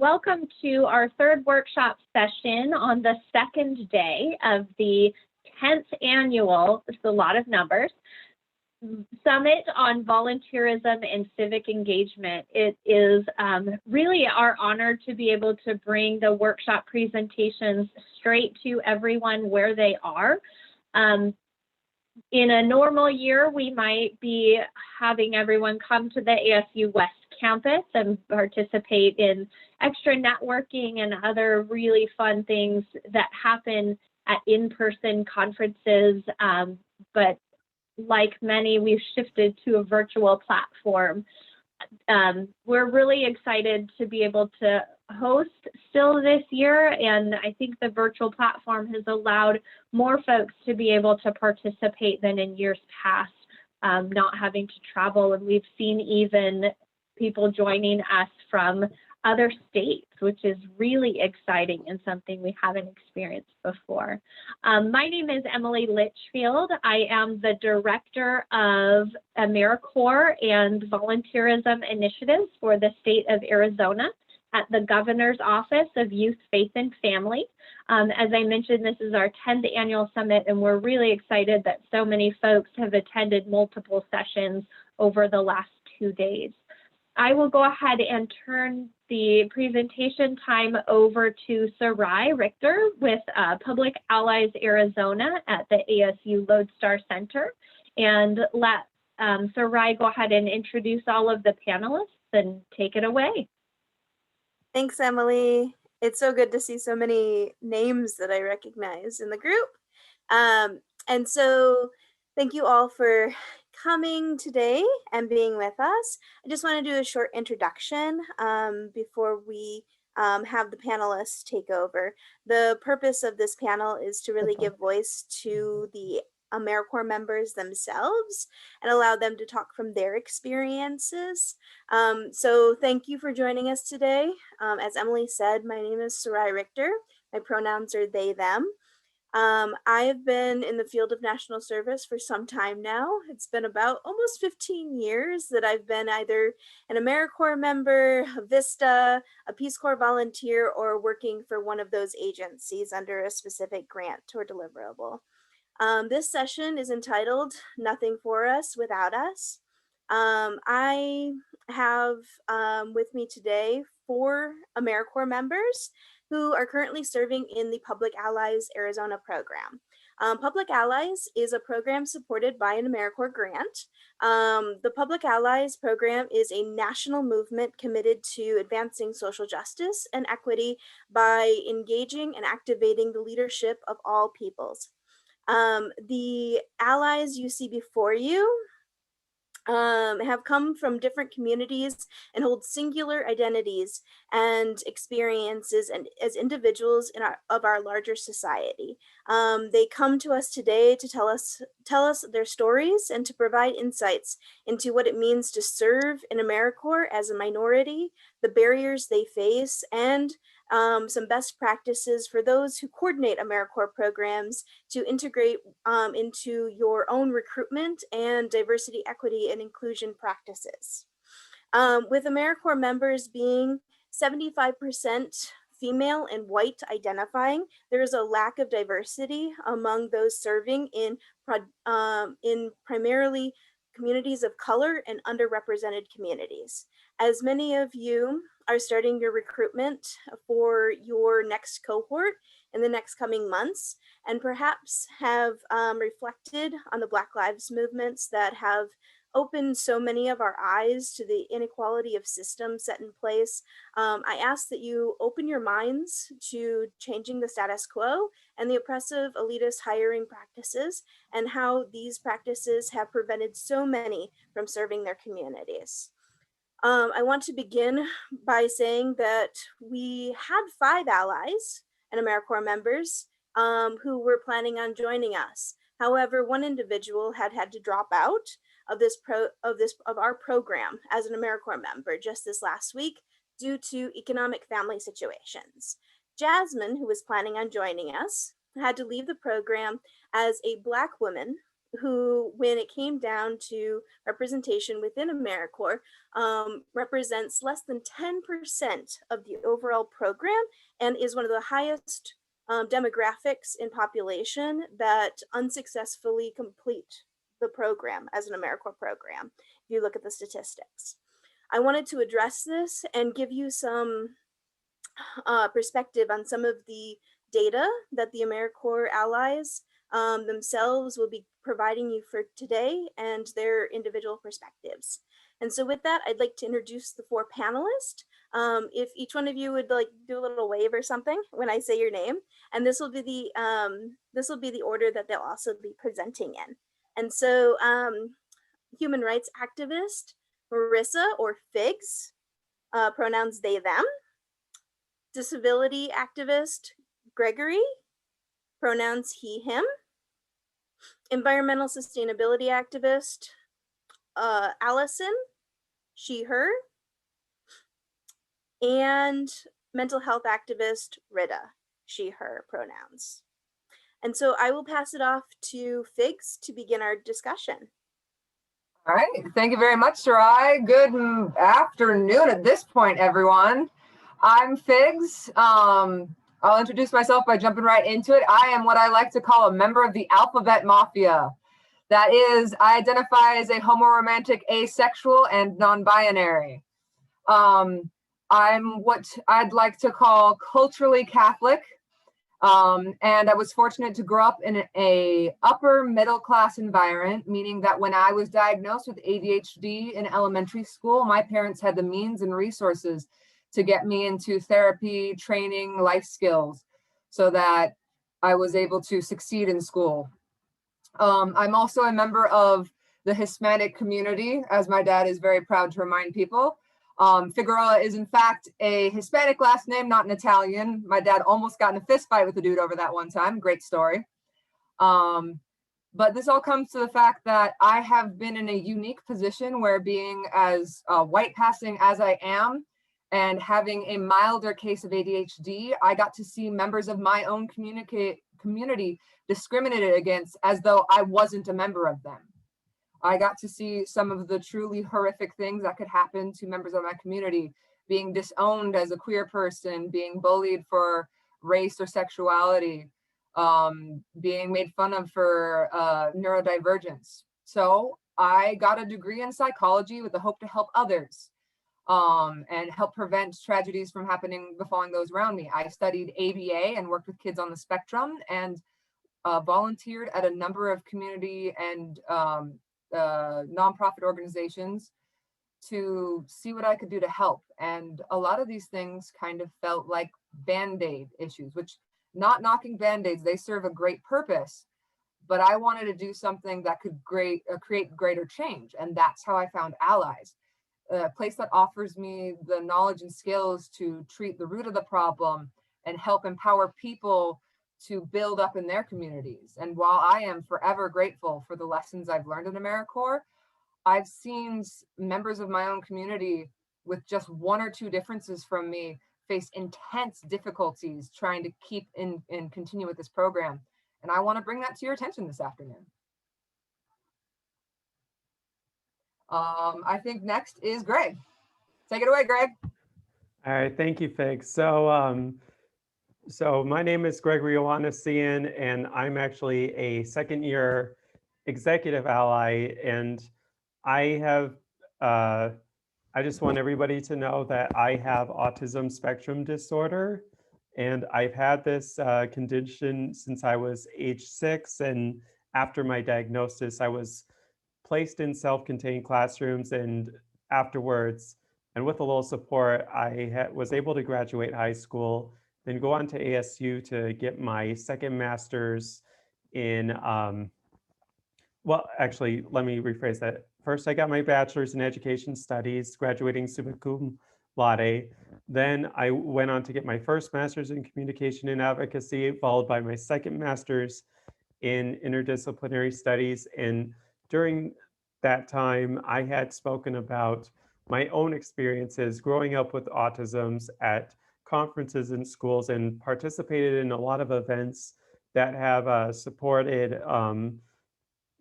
Welcome to our third workshop session on the second day of the 10th annual, it's a lot of numbers, Summit on Volunteerism and Civic Engagement. It is really our honor to be able to bring the workshop presentations straight to everyone where they are. In a normal year, we might be having everyone come to the ASU West campus and participate in extra networking and other really fun things that happen at in-person conferences. But like many, we've shifted to a virtual platform. We're really excited to be able to host still this year, and I think the virtual platform has allowed more folks to be able to participate than in years past, not having to travel. And we've seen even people joining us from other states, which is really exciting and something we haven't experienced before. My name is Emily Litchfield. I am the Director of AmeriCorps and Volunteerism Initiatives for the state of Arizona at the Governor's Office of Youth, Faith, and Family. As I mentioned, this is our 10th annual summit, and we're really excited that so many folks have attended multiple sessions over the last 2 days. I will go ahead and turn the presentation time over to Sarai Richter with Public Allies Arizona at the ASU Lodestar Center, and let Sarai go ahead and introduce all of the panelists and take it away. Thanks, Emily. It's so good to see so many names that I recognize in the group. And so thank you all for coming today and being with us. I just want to do a short introduction before we have the panelists take over. The purpose of this panel is to really give voice to the AmeriCorps members themselves and allow them to talk from their experiences. So thank you for joining us today. As Emily said, my name is Sarai Richter. My pronouns are they, them. I have been in the field of national service for some time now. It's been about almost 15 years that I've been either an AmeriCorps member, a VISTA, a Peace Corps volunteer, or working for one of those agencies under a specific grant or deliverable. This session is entitled Nothing for Us Without Us. I have with me today 4 AmeriCorps members who are currently serving in the Public Allies Arizona program. Public Allies is a program supported by an AmeriCorps grant. The Public Allies program is a national movement committed to advancing social justice and equity by engaging and activating the leadership of all peoples. The allies you see before you have come from different communities and hold singular identities and experiences and as individuals of our larger society. They come to us today to tell us their stories and to provide insights into what it means to serve in AmeriCorps as a minority, the barriers they face, and some best practices for those who coordinate AmeriCorps programs to integrate into your own recruitment and diversity, equity, and inclusion practices. With AmeriCorps members being 75% female and white identifying, there is a lack of diversity among those serving in primarily communities of color and underrepresented communities. As many of you are starting your recruitment for your next cohort in the next coming months, and perhaps have reflected on the Black Lives movements that have opened so many of our eyes to the inequality of systems set in place, I ask that you open your minds to changing the status quo and the oppressive elitist hiring practices and how these practices have prevented so many from serving their communities. I want to begin by saying that we had 5 allies and AmeriCorps members who were planning on joining us. However, one individual had to drop out of our program as an AmeriCorps member just this last week due to economic family situations. Jasmine, who was planning on joining us, had to leave the program as a Black woman who, when it came down to representation within AmeriCorps, represents less than 10% of the overall program and is one of the highest demographics in population that unsuccessfully complete the program as an AmeriCorps program, if you look at the statistics. I wanted to address this and give you some perspective on some of the data that the AmeriCorps allies themselves will be providing you for today and their individual perspectives. And so with that, I'd like to introduce the 4 panelists. If each one of you would like do a little wave or something when I say your name, and this will be the order that they'll also be presenting in. And so human rights activist Marissa, or Figs, pronouns they, them. Disability activist Gregory, pronouns he, him. Environmental sustainability activist Allison, she, her. And mental health activist Rita, she, her pronouns. And so I will pass it off to Figs to begin our discussion. All right, thank you very much, Sarai. Good afternoon at this point, everyone. I'm Figs. I'll introduce myself by jumping right into it. I am what I like to call a member of the alphabet mafia. That is, I identify as a homoromantic, asexual, and non-binary. I'm what I'd like to call culturally Catholic. And I was fortunate to grow up in a upper middle class environment, meaning that when I was diagnosed with ADHD in elementary school, my parents had the means and resources to get me into therapy, training, life skills, so that I was able to succeed in school. I'm also a member of the Hispanic community, as my dad is very proud to remind people. Figueroa is in fact a Hispanic last name, not an Italian. My dad almost got in a fist fight with a dude over that one time. Great story. But this all comes to the fact that I have been in a unique position where, being as white passing as I am and having a milder case of ADHD, I got to see members of my own community discriminated against as though I wasn't a member of them. I got to see some of the truly horrific things that could happen to members of my community: being disowned as a queer person, being bullied for race or sexuality, being made fun of for neurodivergence. So I got a degree in psychology with the hope to help others and help prevent tragedies from happening, befalling those around me. I studied ABA and worked with kids on the spectrum, and volunteered at a number of community and nonprofit organizations to see what I could do to help. And a lot of these things kind of felt like Band-Aid issues, which, not knocking Band-Aids, they serve a great purpose, but I wanted to do something that could create greater change. And that's how I found Allies, a place that offers me the knowledge and skills to treat the root of the problem and help empower people to build up in their communities. And while I am forever grateful for the lessons I've learned in AmeriCorps, I've seen members of my own community with just 1 or 2 differences from me face intense difficulties trying to keep and continue with this program. And I want to bring that to your attention this afternoon. I think next is Greg. Take it away, Greg. All right, thank you, Fig. So my name is Gregory Allison, and I'm actually a second-year executive ally. And I just want everybody to know that I have autism spectrum disorder, and I've had this condition since I was age 6. And after my diagnosis, I was placed in self-contained classrooms, and afterwards, and with a little support, I was able to graduate high school, then go on to ASU to get my second master's in, well, actually, let me rephrase that. First, I got my bachelor's in education studies, graduating summa cum laude. Then I went on to get my first master's in communication and advocacy, followed by my second master's in interdisciplinary studies. And during that time, I had spoken about my own experiences growing up with autisms at conferences in schools, and participated in a lot of events that have supported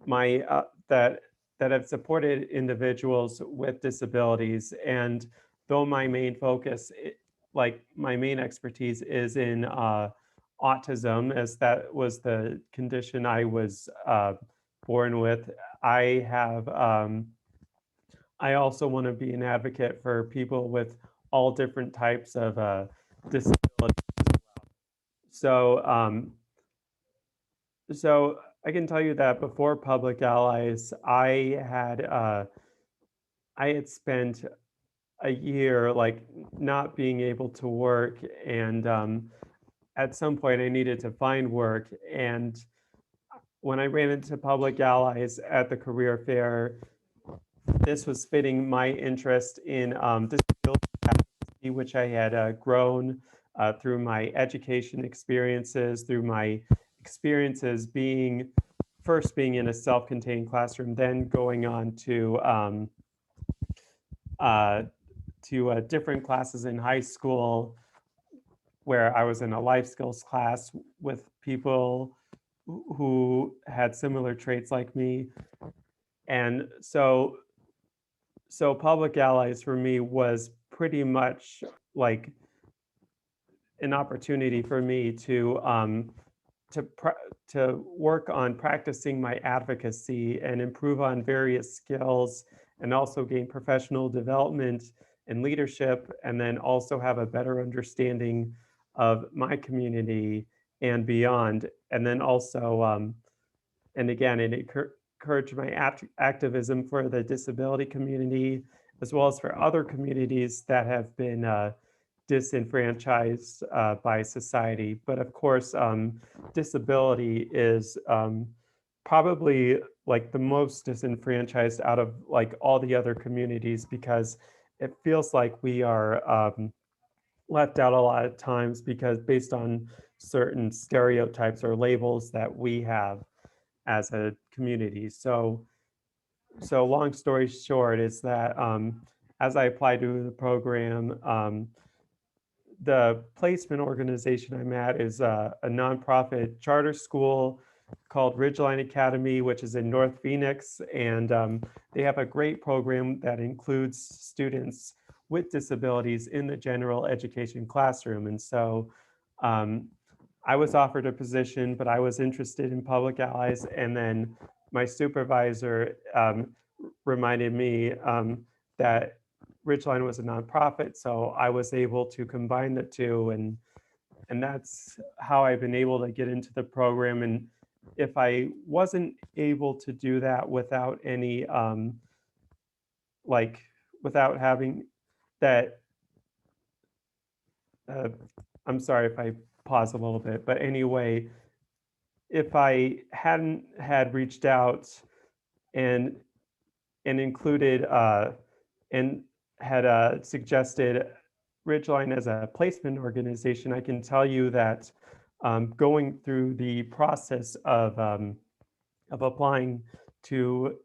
my that have supported individuals with disabilities. And though my main focus, like my main expertise is in autism, as that was the condition I was born with, I have I also want to be an advocate for people with all different types of disabilities. So so I can tell you that before Public Allies, I had spent a year like not being able to work, and at some point I needed to find work. And when I ran into Public Allies at the career fair, this was fitting my interest in disability advocacy, which I had grown through my education experiences, through my experiences first being in a self-contained classroom, then going on to different classes in high school, where I was in a life skills class with people who had similar traits like me. And so Public Allies for me was pretty much like an opportunity for me to work on practicing my advocacy and improve on various skills, and also gain professional development and leadership, and then also have a better understanding of my community and beyond. And then also, and again, it encouraged my activism for the disability community, as well as for other communities that have been disenfranchised by society. But of course, disability is probably like the most disenfranchised out of like all the other communities, because it feels like we are left out a lot of times, because based on certain stereotypes or labels that we have as a community. So long story short is that as I applied to the program, the placement organization I'm at is a nonprofit charter school called Ridgeline Academy, which is in North Phoenix. And they have a great program that includes students with disabilities in the general education classroom. And so I was offered a position, but I was interested in Public Allies. And then my supervisor reminded me that Ridgeline was a nonprofit, so I was able to combine the two, and that's how I've been able to get into the program. And if I wasn't able to do that without any like without having that, I'm sorry if I pause a little bit, but anyway, if I hadn't had reached out and included and had suggested Ridgeline as a placement organization, I can tell you that going through the process of applying to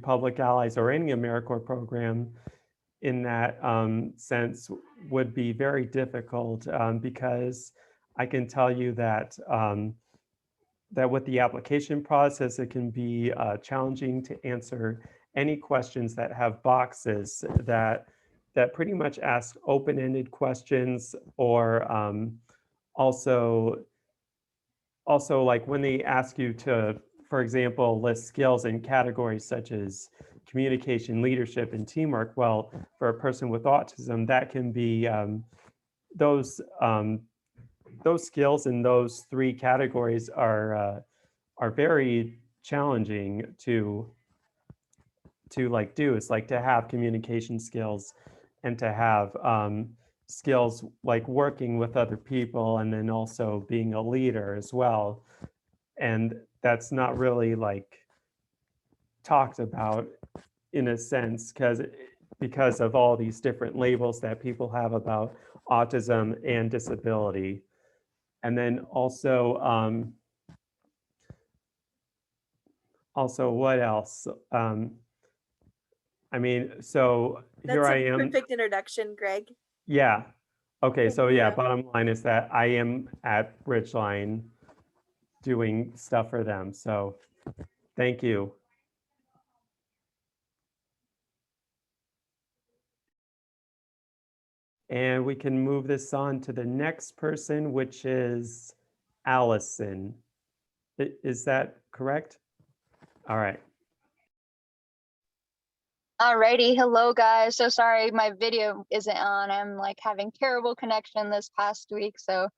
Public Allies or any AmeriCorps program in that sense would be very difficult, because I can tell you that that with the application process, it can be challenging to answer any questions that have boxes that pretty much ask open-ended questions, or also like when they ask you to, for example, list skills in categories such as communication, leadership, and teamwork. Well, for a person with autism, that can be those skills in those three categories are very challenging to like do. It's like to have communication skills and to have skills like working with other people, and then also being a leader as well. And that's not really like talked about in a sense, because of all these different labels that people have about autism and disability. And then also what else? I mean, so here That's I a am. perfect introduction, Greg. Yeah. Okay, so yeah, Yeah. bottom line is that I am at Ridgeline doing stuff for them. So Thank you. And we can move this on to the next person, which is Allison. Is that correct? All right. Alrighty, hello guys. So sorry my video isn't on. I'm like having terrible connection this past week. So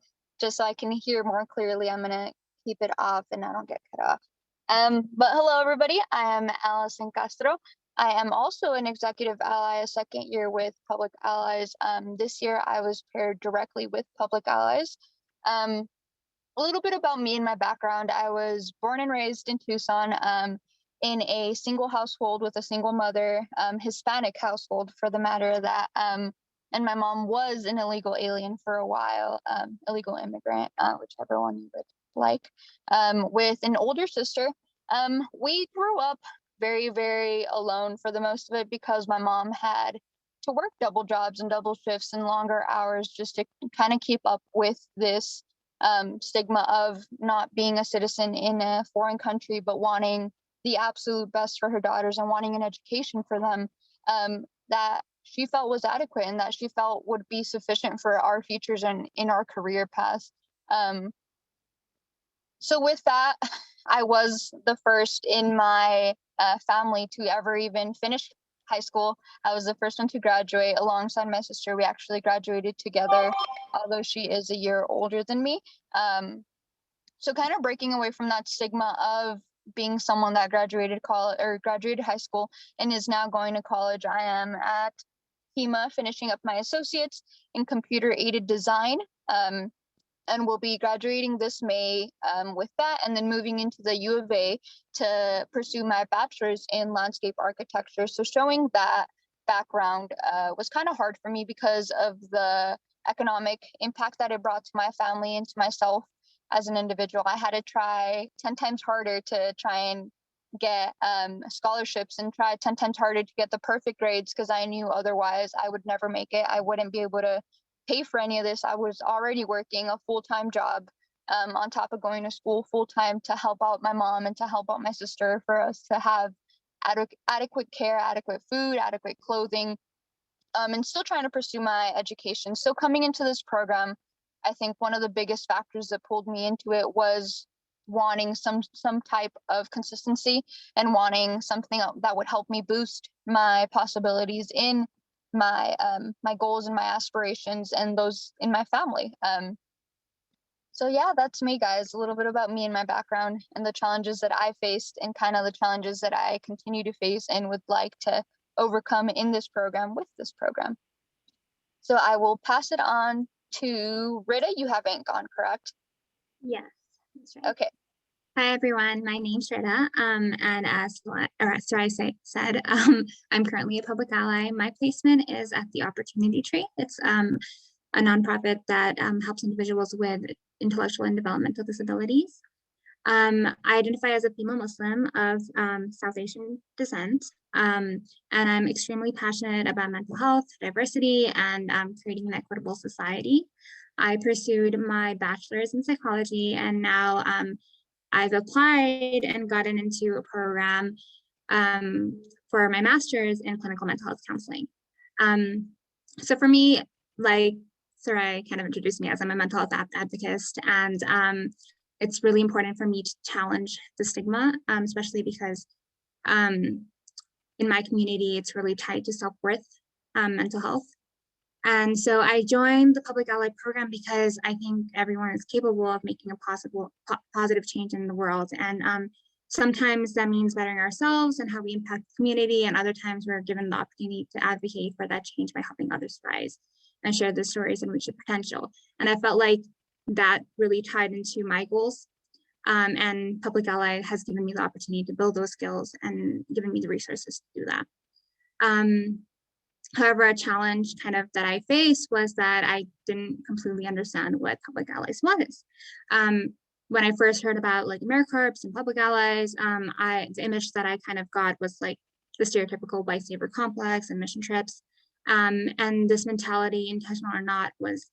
just so I can hear more clearly, I'm gonna keep it off and I don't get cut off. But hello everybody, I am Allison Castro. I am also an executive ally, a second year with Public Allies. This year I was paired directly with Public Allies. A little bit about me and my background. I was born and raised in Tucson. In a single household with a single mother, Hispanic household for the matter of that. And my mom was an illegal alien for a while, illegal immigrant, whichever one you would like, with an older sister. We grew up very, very alone for the most of it because my mom had to work double jobs and double shifts and longer hours just to kind of keep up with this stigma of not being a citizen in a foreign country, but wanting the absolute best for her daughters and wanting an education for them that she felt was adequate and that she felt would be sufficient for our futures and in our career paths. So with that, I was the first in my family to ever even finish high school. I was the first one to graduate alongside my sister. We actually graduated together, although she is a year older than me. So kind of breaking away from that stigma of being someone that graduated college or graduated high school and is now going to college. I am at HEMA finishing up my associates in computer aided design and will be graduating this May with that, and then moving into the U of A to pursue my bachelor's in landscape architecture. So showing that background was kind of hard for me because of the economic impact that it brought to my family and to myself as an individual. I had to try 10 times harder to try and get scholarships and try 10 times harder to get the perfect grades because I knew otherwise I would never make it. I wouldn't be able to pay for any of this. I was already working a full-time job on top of going to school full-time to help out my mom and to help out my sister for us to have adequate care, adequate food, adequate clothing, and still trying to pursue my education. So coming into this program, I think one of the biggest factors that pulled me into it was wanting some type of consistency and wanting something that would help me boost my possibilities in my my goals and my aspirations and those in my family. So yeah, that's me, guys. A little bit about me and my background and the challenges that I faced and kind of the challenges that I continue to face and would like to overcome in this program with this program. So I will pass it on to Rita. You haven't gone, correct? Yes, that's right. Okay. Hi everyone, my name's Rita, and as Sarai said, I'm currently a public ally. My placement is at the Opportunity Tree. It's a nonprofit that helps individuals with intellectual and developmental disabilities. I identify as a female Muslim of South Asian descent, and I'm extremely passionate about mental health, diversity, and creating an equitable society. I pursued my bachelor's in psychology, and now I've applied and gotten into a program for my master's in clinical mental health counseling. So for me, like Sarai kind of introduced me as, I'm a mental health advocate, and it's really important for me to challenge the stigma, especially because in my community, it's really tied to self-worth, mental health. And so I joined the Public Ally program because I think everyone is capable of making a positive change in the world. And sometimes that means bettering ourselves and how we impact the community. And other times we're given the opportunity to advocate for that change by helping others rise and share their stories and reach their potential. And I felt like that really tied into my goals. And Public Ally has given me the opportunity to build those skills and given me the resources to do that. However, a challenge kind of that I faced was that I didn't completely understand what Public Allies was. When I first heard about like AmeriCorps and Public Allies, the image that I kind of got was like the stereotypical white savior complex and mission trips. And this mentality, intentional or not, was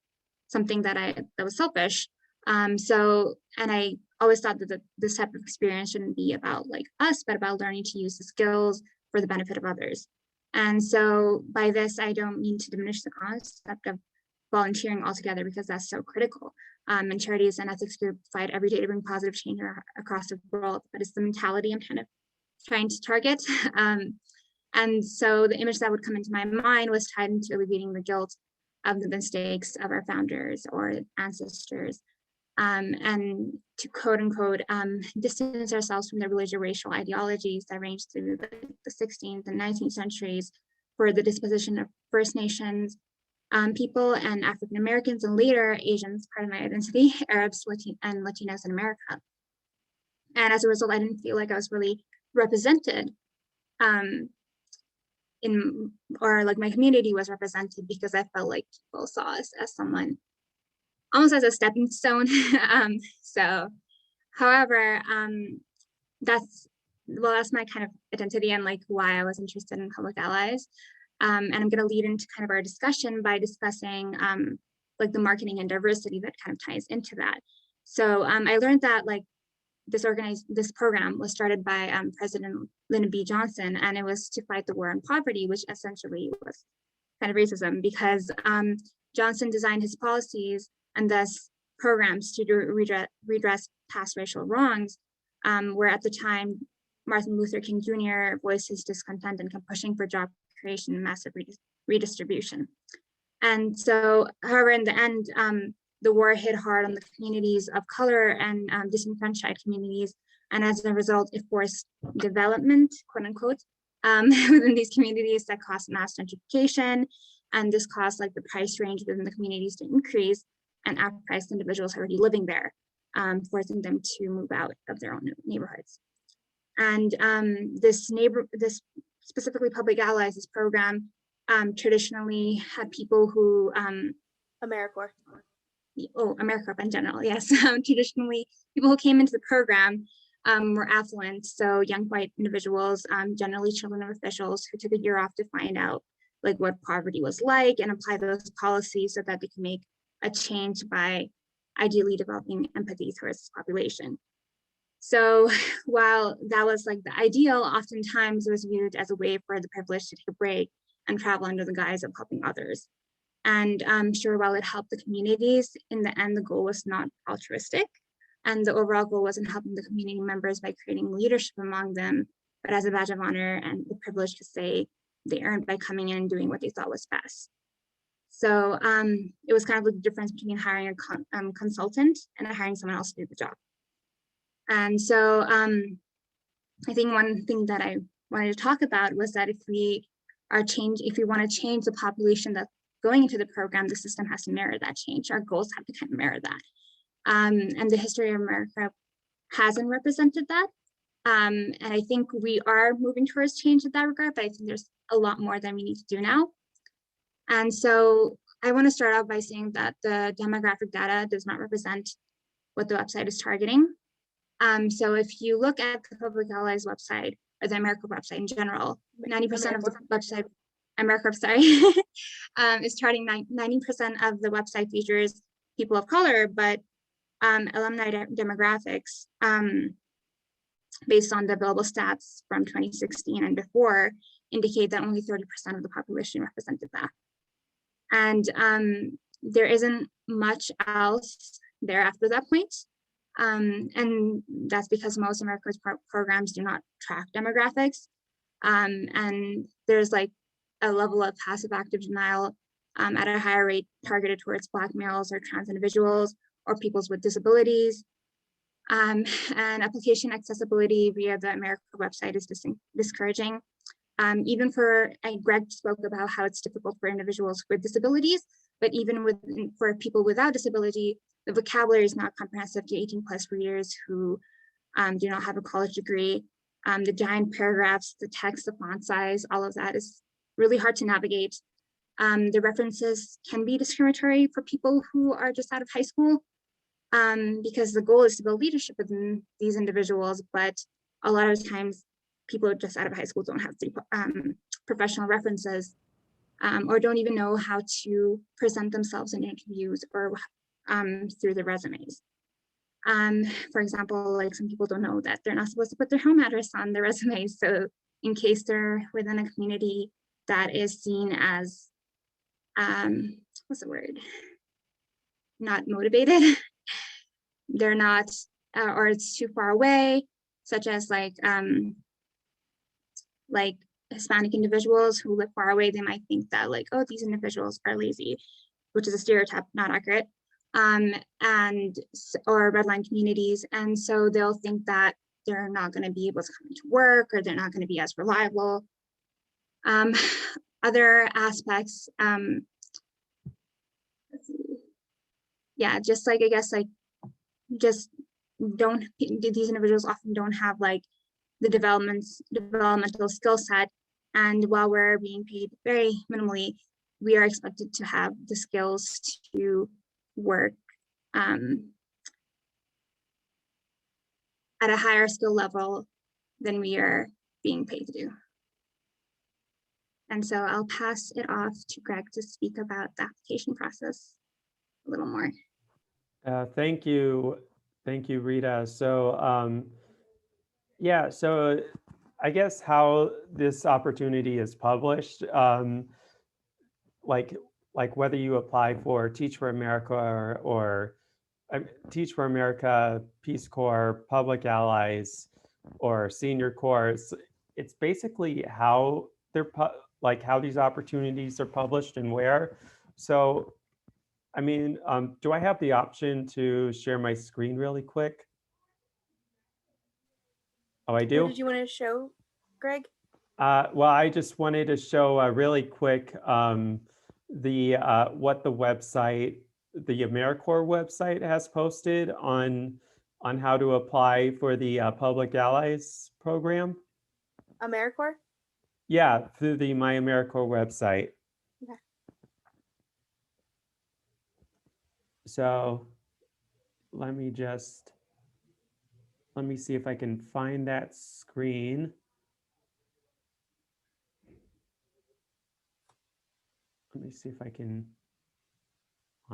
something that was selfish. And I always thought that this type of experience shouldn't be about like us, but about learning to use the skills for the benefit of others. And so by this, I don't mean to diminish the concept of volunteering altogether, because that's so critical. And charities and ethics group fight every day to bring positive change across the world, but it's the mentality I'm kind of trying to target. And so the image that would come into my mind was tied into alleviating the guilt of the mistakes of our founders or ancestors, and to quote unquote distance ourselves from the religious or racial ideologies that ranged through the 16th and 19th centuries for the disposition of First Nations people and African Americans, and later Asians, part of my identity, Arabs, and Latinos in America. And as a result, I didn't feel like I was really represented or like my community was represented, because I felt like people saw us as someone almost as a stepping stone. However, that's my kind of identity and like why I was interested in public allies. And I'm going to lead into kind of our discussion by discussing like the marketing and diversity that kind of ties into that. So I learned that like this program was started by President Lyndon B. Johnson, and it was to fight the war on poverty, which essentially was kind of racism, because Johnson designed his policies and thus programs to redress past racial wrongs, where at the time Martin Luther King Jr. voiced his discontent and kept pushing for job creation and massive redistribution. And so, however, in the end, the war hit hard on the communities of color and disenfranchised communities. And as a result, it forced development, quote unquote, within these communities that caused mass gentrification. And this caused like the price range within the communities to increase and outpriced individuals already living there, forcing them to move out of their own neighborhoods. And this specifically Public Allies, this program traditionally had people who AmeriCorps. AmeriCorps in general, yes. Traditionally, people who came into the program were affluent, so young white individuals, generally children of officials, who took a year off to find out like what poverty was like and apply those policies so that they can make a change by ideally developing empathy towards this population. So while that was like the ideal, oftentimes it was viewed as a way for the privileged to take a break and travel under the guise of helping others. And I'm sure while it helped the communities, in the end, the goal was not altruistic. And the overall goal wasn't helping the community members by creating leadership among them, but as a badge of honor and the privilege to say they earned by coming in and doing what they thought was best. So it was kind of the difference between hiring a consultant and hiring someone else to do the job. And so I think one thing that I wanted to talk about was that if we want to change the population that's going into the program, the system has to mirror that change. Our goals have to kind of mirror that. And the history of America hasn't represented that. And I think we are moving towards change in that regard, but I think there's a lot more that we need to do now. And so I want to start out by saying that the demographic data does not represent what the website is targeting. So if you look at the Public Allies website or the AmeriCorps website in general, 90% of the website, AmeriCorps, sorry, is charting 90% of the website features people of color, but alumni demographics, based on the available stats from 2016 and before, indicate that only 30% of the population represented that. And there isn't much else there after that point. And that's because most AmeriCorps programs do not track demographics. And there's like a level of passive active denial at a higher rate targeted towards Black males or trans individuals or peoples with disabilities. And application accessibility via the AmeriCorps website is discouraging. Even Greg spoke about how it's difficult for individuals with disabilities, but even for people without disability, the vocabulary is not comprehensive to 18+ readers who do not have a college degree. The giant paragraphs, the text, the font size, all of that is really hard to navigate. The references can be discriminatory for people who are just out of high school, because the goal is to build leadership within these individuals, but a lot of times people just out of high school don't have professional references, or don't even know how to present themselves in interviews or through the resumes. For example, like some people don't know that they're not supposed to put their home address on their resume. So in case they're within a community that is seen as, what's the word? Not motivated, they're not, or it's too far away, such as like Hispanic individuals who live far away, they might think that like, oh, these individuals are lazy, which is a stereotype, not accurate. Or redline communities. And so they'll think that they're not going to be able to come to work, or they're not going to be as reliable. Other aspects, yeah, just like, I guess, like, just these individuals often don't have like the developmental skill set. And while we're being paid very minimally, we are expected to have the skills to work at a higher skill level than we are being paid to do. And so I'll pass it off to Greg to speak about the application process a little more. Thank you, Rita. So yeah, so I guess how this opportunity is published, like whether you apply for Teach for America or Teach for America, Peace Corps, Public Allies, or Senior Corps, it's basically how they're how these opportunities are published and where. So, I mean, do I have the option to share my screen really quick? Oh, I do? What did you want to show, Greg? Well, I just wanted to show really quick what the website, the AmeriCorps website has posted on how to apply for the Public Allies program. AmeriCorps? Yeah, through the My AmeriCorps website. Okay. So let me see if I can find that screen. Let me see if I can,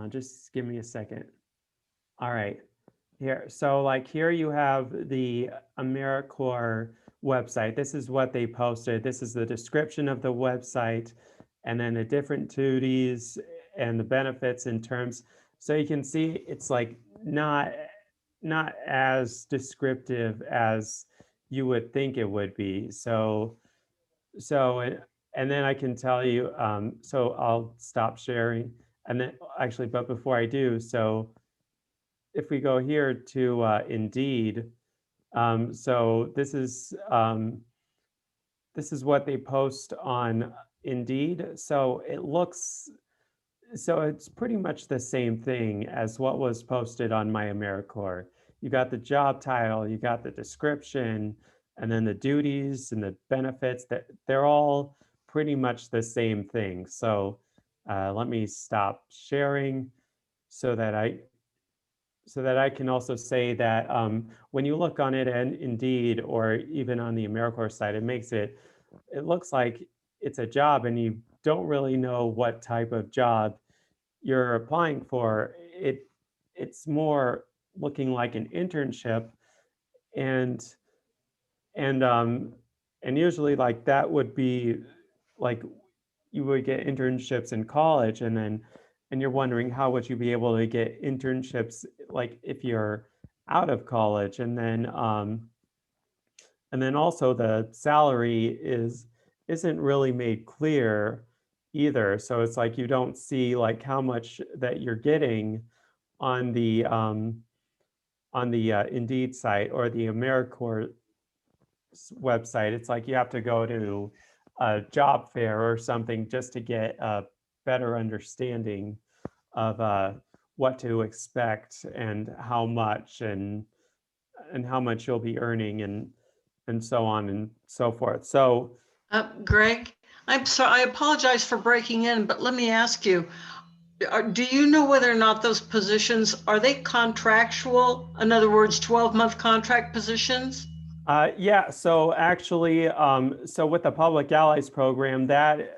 just give me a second. All right, here. So like here you have the AmeriCorps website. This is what they posted. This is the description of the website, and then the different duties and the benefits in terms. So you can see it's like not as descriptive as you would think it would be. So and then I can tell you, so I'll stop sharing. And then actually, but before I do, so if we go here to Indeed, so this is what they post on Indeed. So it looks, so it's pretty much the same thing as what was posted on My AmeriCorps. You got the job title, you got the description, and then the duties and the benefits, that they're all pretty much the same thing. So let me stop sharing so that I can also say that when you look on it and Indeed or even on the AmeriCorps site, it looks like it's a job and you don't really know what type of job you're applying for. It's more looking like an internship, and usually like that would be like you would get internships in college, and you're wondering how would you be able to get internships like if you're out of college, and then also the salary isn't really made clear either. So it's like you don't see like how much that you're getting on the Indeed site or the AmeriCorps website. It's like you have to go to a job fair or something just to get a better understanding of what to expect and how much and how much you'll be earning and so on and so forth. So Greg, I'm sorry, I apologize for breaking in, but let me ask you, do you know whether or not those positions, are they contractual? In other words, 12-month contract positions? Yeah, so actually, so with the Public Allies program, that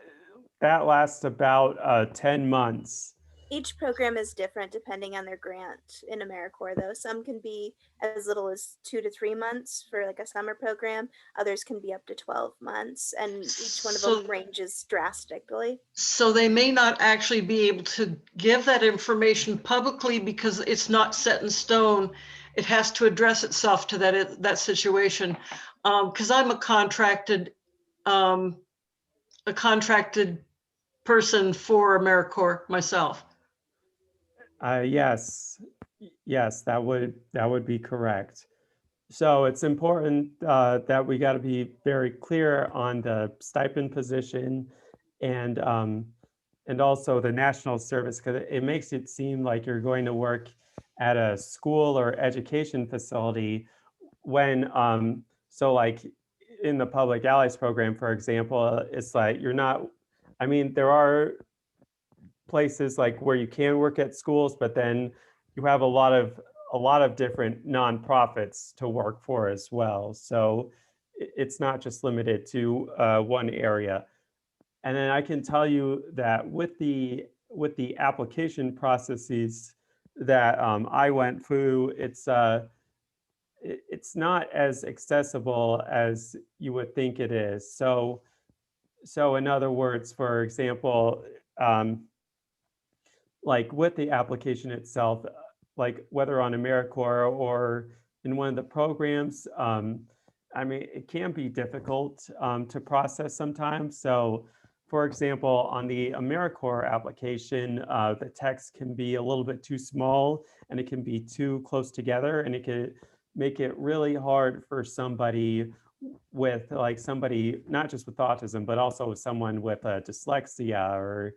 lasts about 10 months. Each program is different depending on their grant in AmeriCorps, though. Some can be as little as 2 to 3 months for like a summer program. Others can be up to 12 months, and each one of them So, ranges drastically. so they may not actually be able to give that information publicly because it's not set in stone. It has to address itself to that situation. Because I'm a contracted person for AmeriCorps myself. Yes, yes, that would be correct. So it's important that we got to be very clear on the stipend position and also the national service, because it makes it seem like you're going to work at a school or education facility when so like in the public allies program, for example, it's like you're not, I mean, there are places like where you can work at schools, but then you have a lot of different nonprofits to work for as well. So it's not just limited to one area. And then I can tell you that with the application processes that I went through, it's not as accessible as you would think it is. So in other words, for example, like with the application itself, like whether on AmeriCorps or in one of the programs, I mean, it can be difficult to process sometimes. So for example, on the AmeriCorps application, the text can be a little bit too small and it can be too close together, and it can make it really hard for somebody with somebody not just with autism, but also someone with dyslexia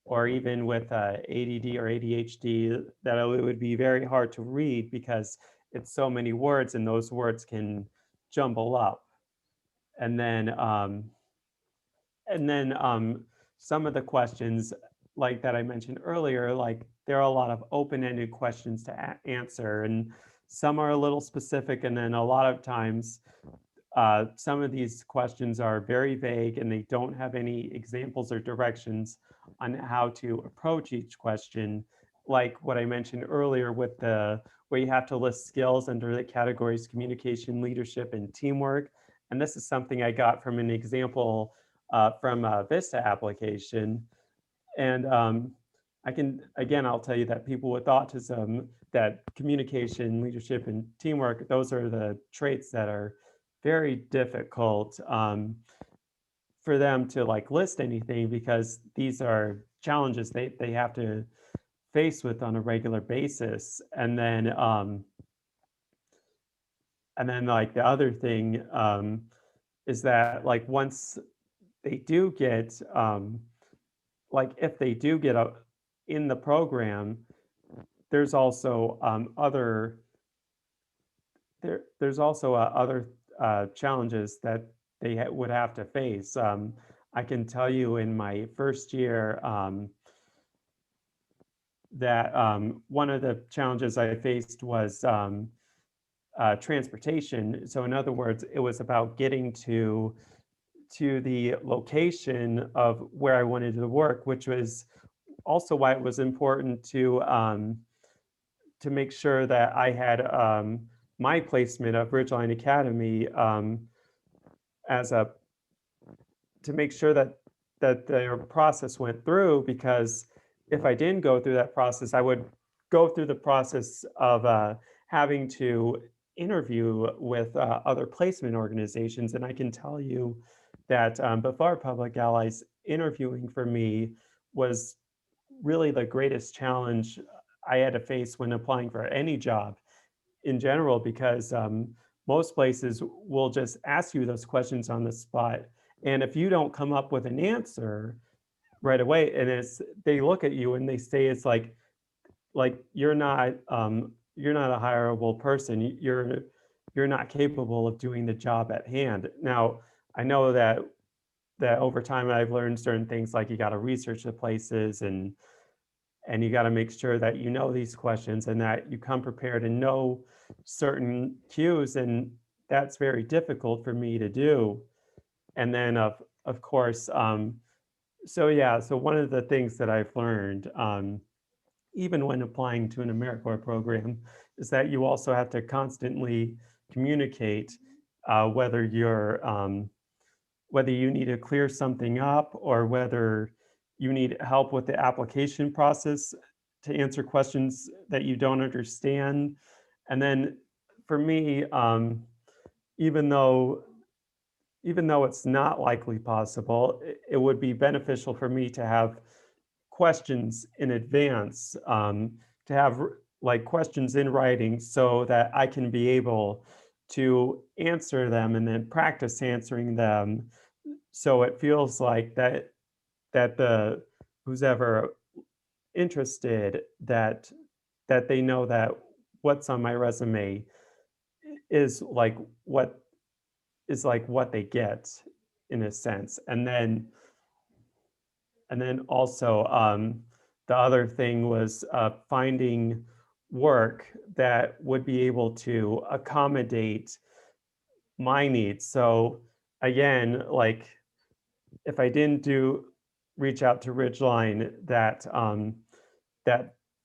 or even with ADD or ADHD, that it would be very hard to read because it's so many words and those words can jumble up. And then some of the questions like that I mentioned earlier, like there are a lot of open-ended questions to answer, and some are a little specific, and then a lot of times some of these questions are very vague and they don't have any examples or directions on how to approach each question. Like what I mentioned earlier with where you have to list skills under the categories communication, leadership, and teamwork. And this is something I got from an example from a Vista application. And I'll tell you that people with autism, that communication, leadership, and teamwork, those are the traits that are very difficult for them to like list anything, because these are challenges they have to face with on a regular basis. And then like the other thing is that like once they do get like if they do get in the program, there's also there's also other challenges that they would have to face. I can tell you in my first year that one of the challenges I faced was transportation. So in other words, it was about getting to the location of where I wanted to work, which was also why it was important to make sure that I had my placement of Ridgeline Academy as a to make sure that their process went through, because if I didn't go through that process, I would go through the process of having to interview with other placement organizations. And I can tell you that before Public Allies, interviewing for me was really the greatest challenge I had to face when applying for any job in general, because most places will just ask you those questions on the spot. And if you don't come up with an answer right away, and they look at you and they say it's like you're not a hireable person. You're not capable of doing the job at hand. Now, I know that over time I've learned certain things, like you got to research the places and you got to make sure that you know these questions and that you come prepared and know certain cues, and that's very difficult for me to do. And then of course, so one of the things that I've learned even when applying to an AmeriCorps program, is that you also have to constantly communicate whether you need to clear something up or whether you need help with the application process to answer questions that you don't understand. And then for me, even though it's not likely possible, it would be beneficial for me to have questions in advance, to have like questions in writing so that I can be able to answer them and then practice answering them. So it feels like that the who's ever interested, that they know that what's on my resume is like what they get in a sense. And then also the other thing was finding work that would be able to accommodate my needs. So again, like if I didn't reach out to Ridgeline, that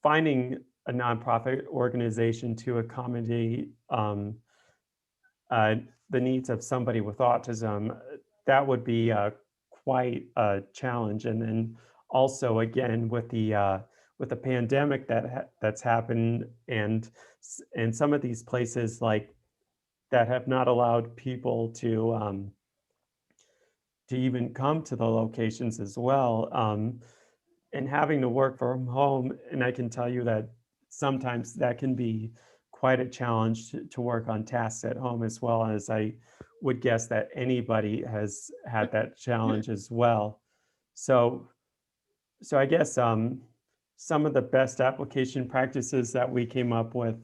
finding a nonprofit organization to accommodate the needs of somebody with autism, that would be quite a challenge. And then also, again, with the pandemic that's happened, and some of these places like that have not allowed people to even come to the locations as well, and having to work from home. And I can tell you that sometimes that can be quite a challenge to work on tasks at home, as well as I would guess that anybody has had that challenge as well. So I guess some of the best application practices that we came up with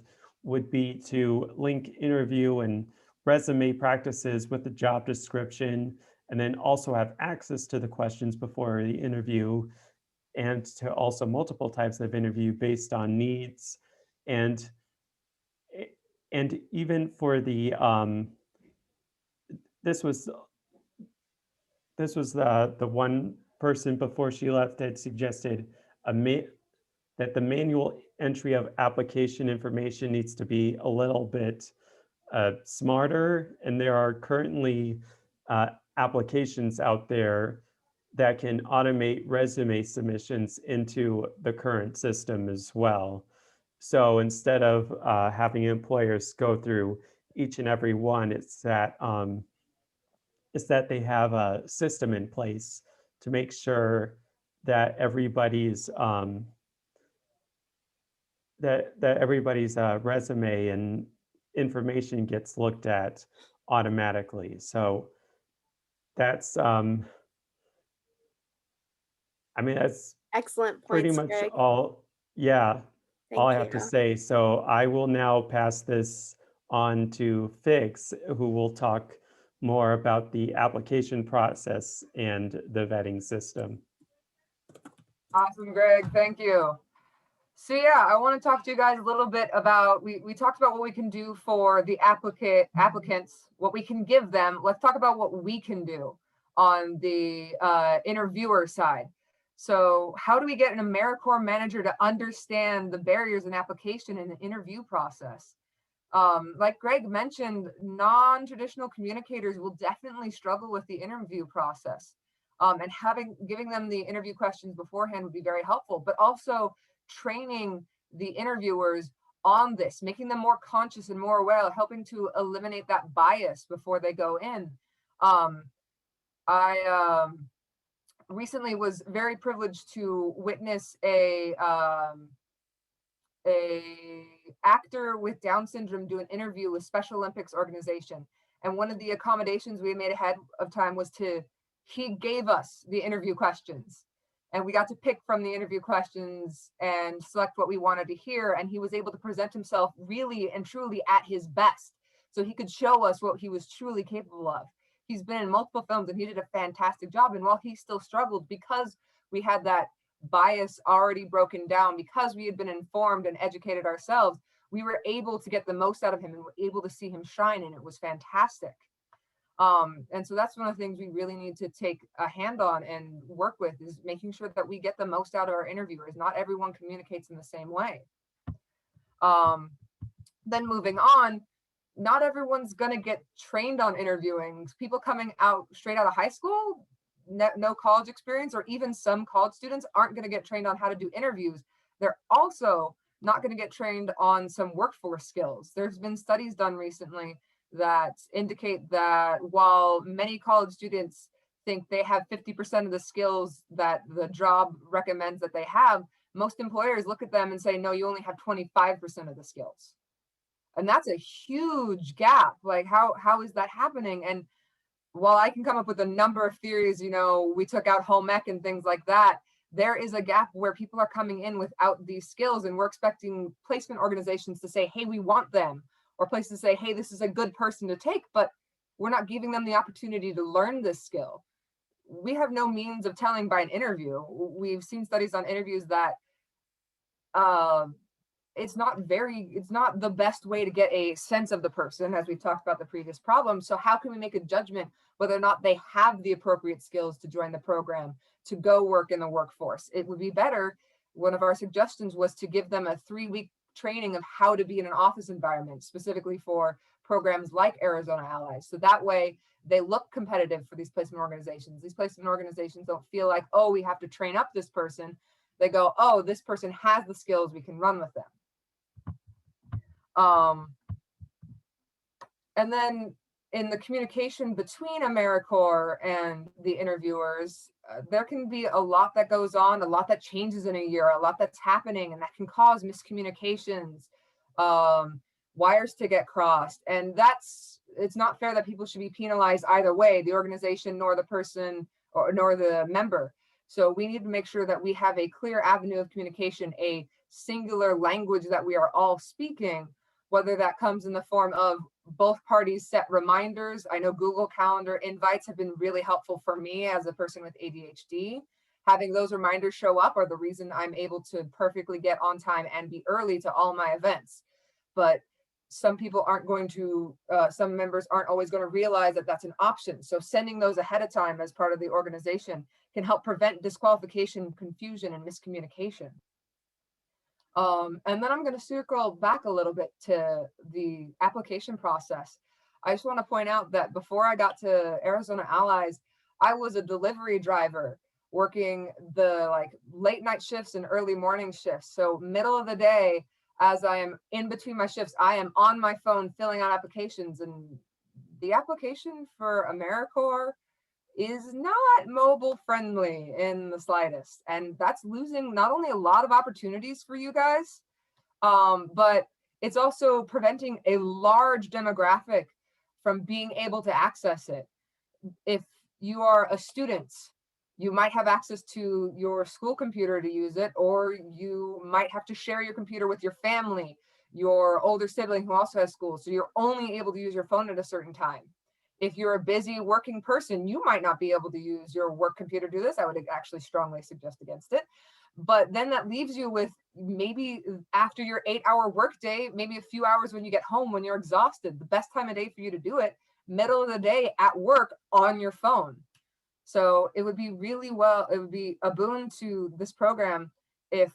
would be to link interview and resume practices with the job description, and then also have access to the questions before the interview, and to also multiple types of interview based on needs. And even for the this was the one person before she left had suggested that the manual entry of application information needs to be a little bit smarter. And there are currently applications out there that can automate resume submissions into the current system as well. So instead of having employers go through each and every one, it's that they have a system in place to make sure that everybody's resume and information gets looked at automatically. So that's that's Excellent pretty points, much Greg. all. Yeah, Thank all I have to you. say. So I will now pass this on to Fix, who will talk more about the application process and the vetting system. Awesome, Greg. Thank you. So yeah, I want to talk to you guys a little bit about, we talked about what we can do for the applicants, what we can give them. Let's talk about what we can do on the interviewer side. So how do we get an AmeriCorps manager to understand the barriers in application and the interview process? Like Greg mentioned, non-traditional communicators will definitely struggle with the interview process. And giving them the interview questions beforehand would be very helpful, but also training the interviewers on this, making them more conscious and more aware, helping to eliminate that bias before they go in. I recently was very privileged to witness a actor with Down syndrome do an interview with Special Olympics organization. And one of the accommodations we made ahead of time was he gave us the interview questions, and we got to pick from the interview questions and select what we wanted to hear. And he was able to present himself really and truly at his best, so he could show us what he was truly capable of. He's been in multiple films and he did a fantastic job. And while he still struggled, because we had that bias already broken down, because we had been informed and educated ourselves, we were able to get the most out of him and were able to see him shine, and it was fantastic. And so that's one of the things we really need to take a hand on and work with, is making sure that we get the most out of our interviewers. Not everyone communicates in the same way. Then moving on, not everyone's going to get trained on interviewing. People coming out straight out of high school, no college experience, or even some college students aren't going to get trained on how to do interviews. They're also not going to get trained on some workforce skills. There's been studies done recently that indicate that while many college students think they have 50% of the skills that the job recommends that they have, most employers look at them and say, no, you only have 25% of the skills. And that's a huge gap. Like, how is that happening? And while I can come up with a number of theories, you know, we took out home ec and things like that, there is a gap where people are coming in without these skills, and we're expecting placement organizations to say, hey, we want them, or places to say, hey, this is a good person to take, but we're not giving them the opportunity to learn this skill. We have no means of telling by an interview. We've seen studies on interviews that it's not the best way to get a sense of the person, as we've talked about the previous problem. So how can we make a judgment whether or not they have the appropriate skills to join the program, to go work in the workforce? It would be better, one of our suggestions was to give them a 3-week training of how to be in an office environment, specifically for programs like Arizona Allies. So that way they look competitive for these placement organizations. These placement organizations don't feel like, oh, we have to train up this person. They go, oh, this person has the skills, we can run with them. And then in the communication between AmeriCorps and the interviewers, there can be a lot that goes on, a lot that changes in a year, a lot that's happening, and that can cause miscommunications, wires to get crossed. And it's not fair that people should be penalized either way, the organization nor the person nor the member. So we need to make sure that we have a clear avenue of communication, a singular language that we are all speaking, whether that comes in the form of both parties set reminders. I know Google Calendar invites have been really helpful for me as a person with ADHD. Having those reminders show up are the reason I'm able to perfectly get on time and be early to all my events. But some people aren't going to, some members aren't always going to realize that that's an option. So sending those ahead of time as part of the organization can help prevent disqualification, confusion, and miscommunication. And then I'm going to circle back a little bit to the application process. I just want to point out that before I got to Arizona Allies, I was a delivery driver working the late night shifts and early morning shifts. So middle of the day, as I am in between my shifts, I am on my phone filling out applications, and the application for AmeriCorps is not mobile friendly in the slightest. And that's losing not only a lot of opportunities for you guys, but it's also preventing a large demographic from being able to access it. If you are a student, you might have access to your school computer to use it, or you might have to share your computer with your family, your older sibling who also has school. So you're only able to use your phone at a certain time. If you're a busy working person, you might not be able to use your work computer to do this. I would actually strongly suggest against it. But then that leaves you with maybe after your 8-hour workday, maybe a few hours when you get home, when you're exhausted, the best time of day for you to do it, middle of the day at work on your phone. So it would be it would be a boon to this program if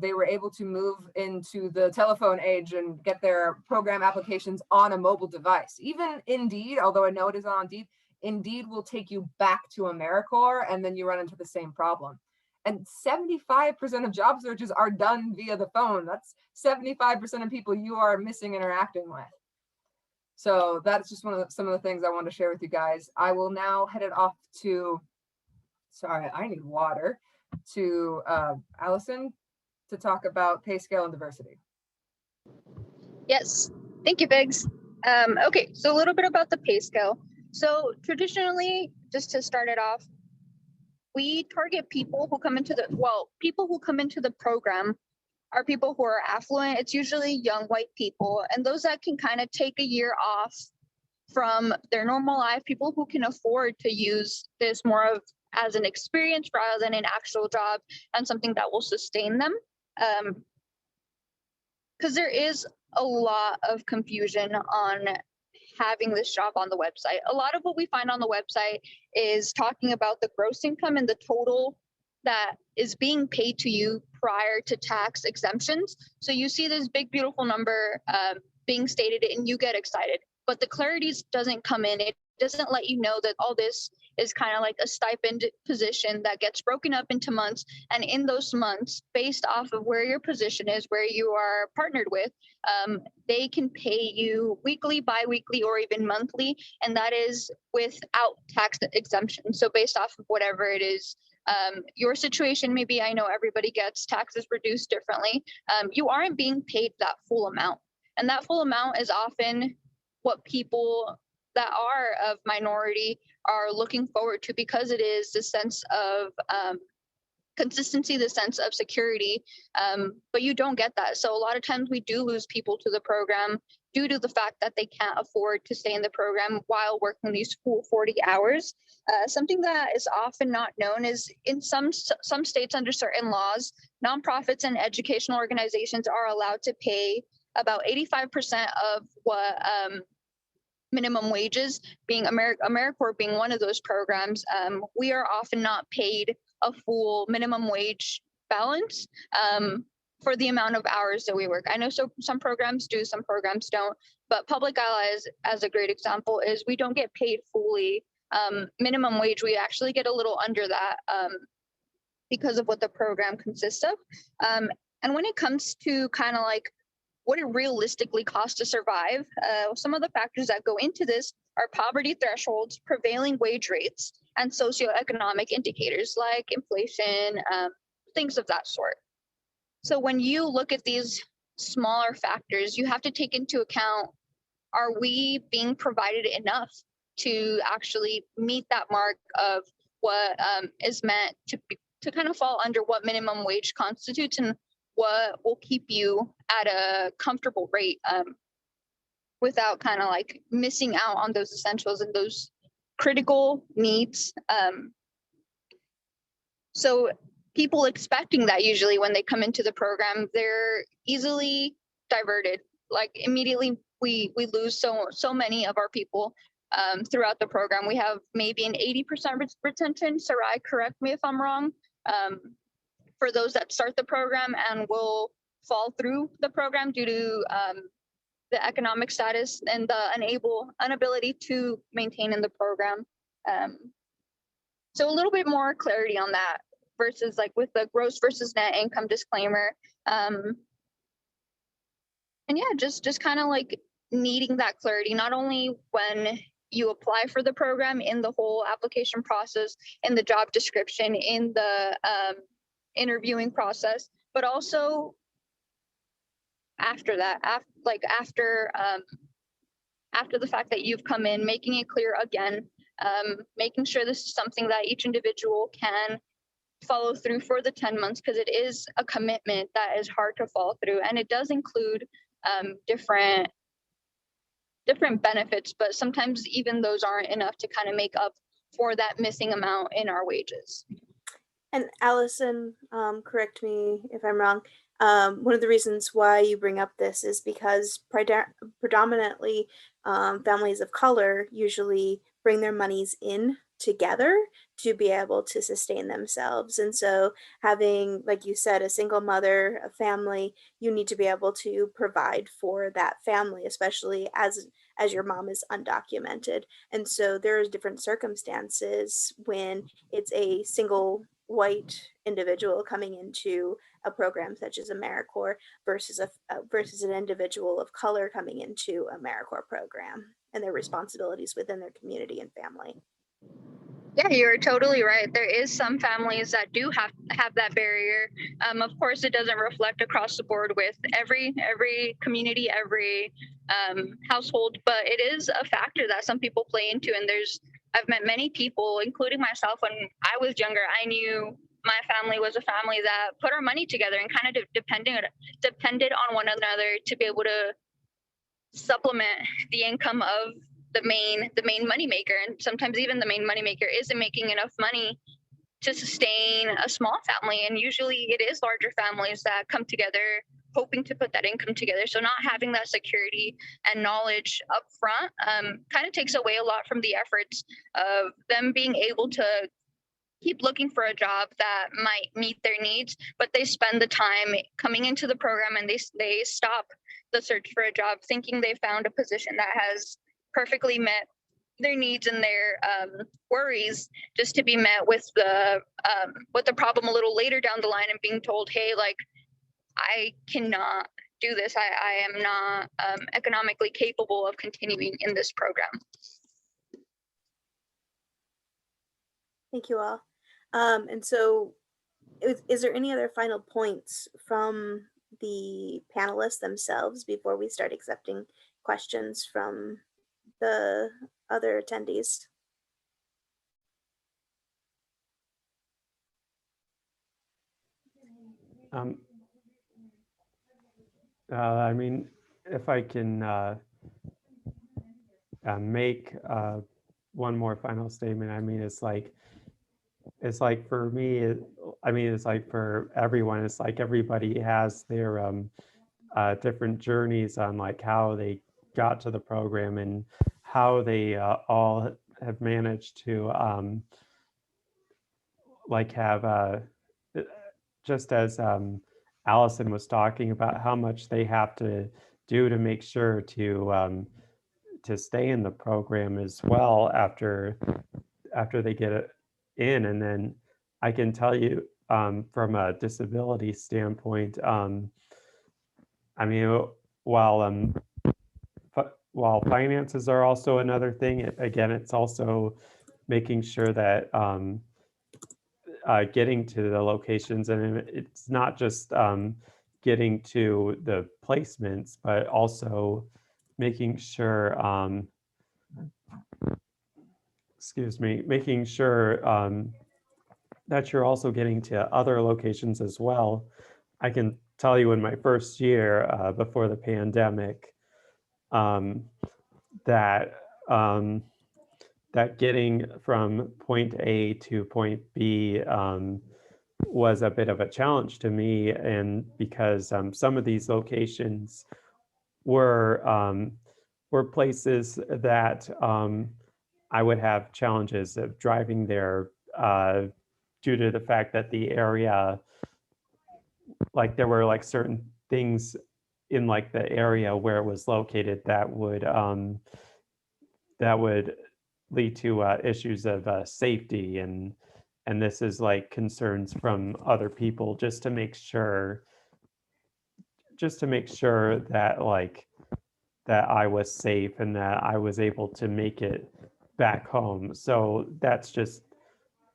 they were able to move into the telephone age and get their program applications on a mobile device. Even Indeed, although I know it is on Indeed will take you back to AmeriCorps, and then you run into the same problem. And 75% of job searches are done via the phone. That's 75% of people you are missing interacting with. So that's just some of the things I wanted to share with you guys. I will now head it off to, sorry, I need water, to Allison to talk about pay scale and diversity. Yes, thank you, Biggs. Okay, so a little bit about the pay scale. So traditionally, just to start it off, we target people who come into the program are people who are affluent. It's usually young white people, and those that can kind of take a year off from their normal life, people who can afford to use this more of as an experience rather than an actual job and something that will sustain them. Because there is a lot of confusion on having this job on the website. A lot of what we find on the website is talking about the gross income and the total that is being paid to you prior to tax exemptions. So you see this big, beautiful number being stated and you get excited, but the clarity doesn't come in. It doesn't let you know that all this is kind of like a stipend position that gets broken up into months. And in those months, based off of where your position is, where you are partnered with, they can pay you weekly, bi-weekly, or even monthly. And that is without tax exemption. So based off of whatever it is, your situation, maybe, I know everybody gets taxes reduced differently. You aren't being paid that full amount. And that full amount is often what people that are of minority are looking forward to, because it is the sense of consistency, the sense of security, but you don't get that. So a lot of times we do lose people to the program due to the fact that they can't afford to stay in the program while working these full 40 hours. Something that is often not known is in some states under certain laws, nonprofits and educational organizations are allowed to pay about 85% of what minimum wages, being AmeriCorps being one of those programs. We are often not paid a full minimum wage balance for the amount of hours that we work. I know some programs do, some programs don't, but Public Ally, as a great example, is we don't get paid fully minimum wage. We actually get a little under that because of what the program consists of. And when it comes to kind of like what it realistically costs to survive, some of the factors that go into this are poverty thresholds, prevailing wage rates, and socioeconomic indicators like inflation, things of that sort. So when you look at these smaller factors, you have to take into account, are we being provided enough to actually meet that mark of what is meant to kind of fall under what minimum wage constitutes, and what will keep you at a comfortable rate without kind of like missing out on those essentials and those critical needs. So people expecting that, usually when they come into the program, they're easily diverted. Like immediately we lose so many of our people throughout the program. We have maybe an 80% retention. Sarai, correct me if I'm wrong. For those that start the program and will fall through the program due to the economic status and the inability to maintain in the program. So a little bit more clarity on that versus like with the gross versus net income disclaimer. And yeah, just kind of like needing that clarity, not only when you apply for the program, in the whole application process, in the job description, in the interviewing process, but also after that, after the fact that you've come in, making it clear again, making sure this is something that each individual can follow through for the 10 months, because it is a commitment that is hard to follow through, and it does include different benefits, but sometimes even those aren't enough to kind of make up for that missing amount in our wages. And Allison, correct me if I'm wrong, one of the reasons why you bring up this is because predominantly families of color usually bring their monies in together to be able to sustain themselves. And so having, like you said, a single mother, a family, you need to be able to provide for that family, especially as your mom is undocumented. And so there's different circumstances when it's a single white individual coming into a program such as AmeriCorps versus an individual of color coming into a AmeriCorps program, and their responsibilities within their community and family. Yeah, you're totally right. There is some families that do have that barrier. Of course, it doesn't reflect across the board with every community, every household, but it is a factor that some people play into. And I've met many people, including myself, when I was younger. I knew my family was a family that put our money together and kind of depended on one another to be able to supplement the income of the main moneymaker. And sometimes even the main moneymaker isn't making enough money to sustain a small family. And usually it is larger families that come together hoping to put that income together. So not having that security and knowledge up front kind of takes away a lot from the efforts of them being able to keep looking for a job that might meet their needs, but they spend the time coming into the program and they stop the search for a job thinking they found a position that has perfectly met their needs and their worries, just to be met with the problem a little later down the line and being told, hey, like, I cannot do this. I am not economically capable of continuing in this program. Thank you all. And so is there any other final points from the panelists themselves before we start accepting questions from the other attendees? I mean, if I can make one more final statement, I mean, it's like for me, I mean, it's like for everyone, it's like everybody has their different journeys on like how they got to the program and how they all have managed to like have just as Allison was talking about how much they have to do to make sure to stay in the program as well after they get it in. And then I can tell you from a disability standpoint, I mean, while finances are also another thing, again, it's also making sure that getting to the locations, and it's not just getting to the placements, but also making sure, making sure that you're also getting to other locations as well. I can tell you in my first year before the pandemic, that getting from point A to point B was a bit of a challenge to me, and because some of these locations were places that I would have challenges of driving there due to the fact that the area, like there were like certain things in like the area where it was located that would lead to issues of safety, and this is like concerns from other people just to make sure that like that I was safe and that I was able to make it back home. So that's just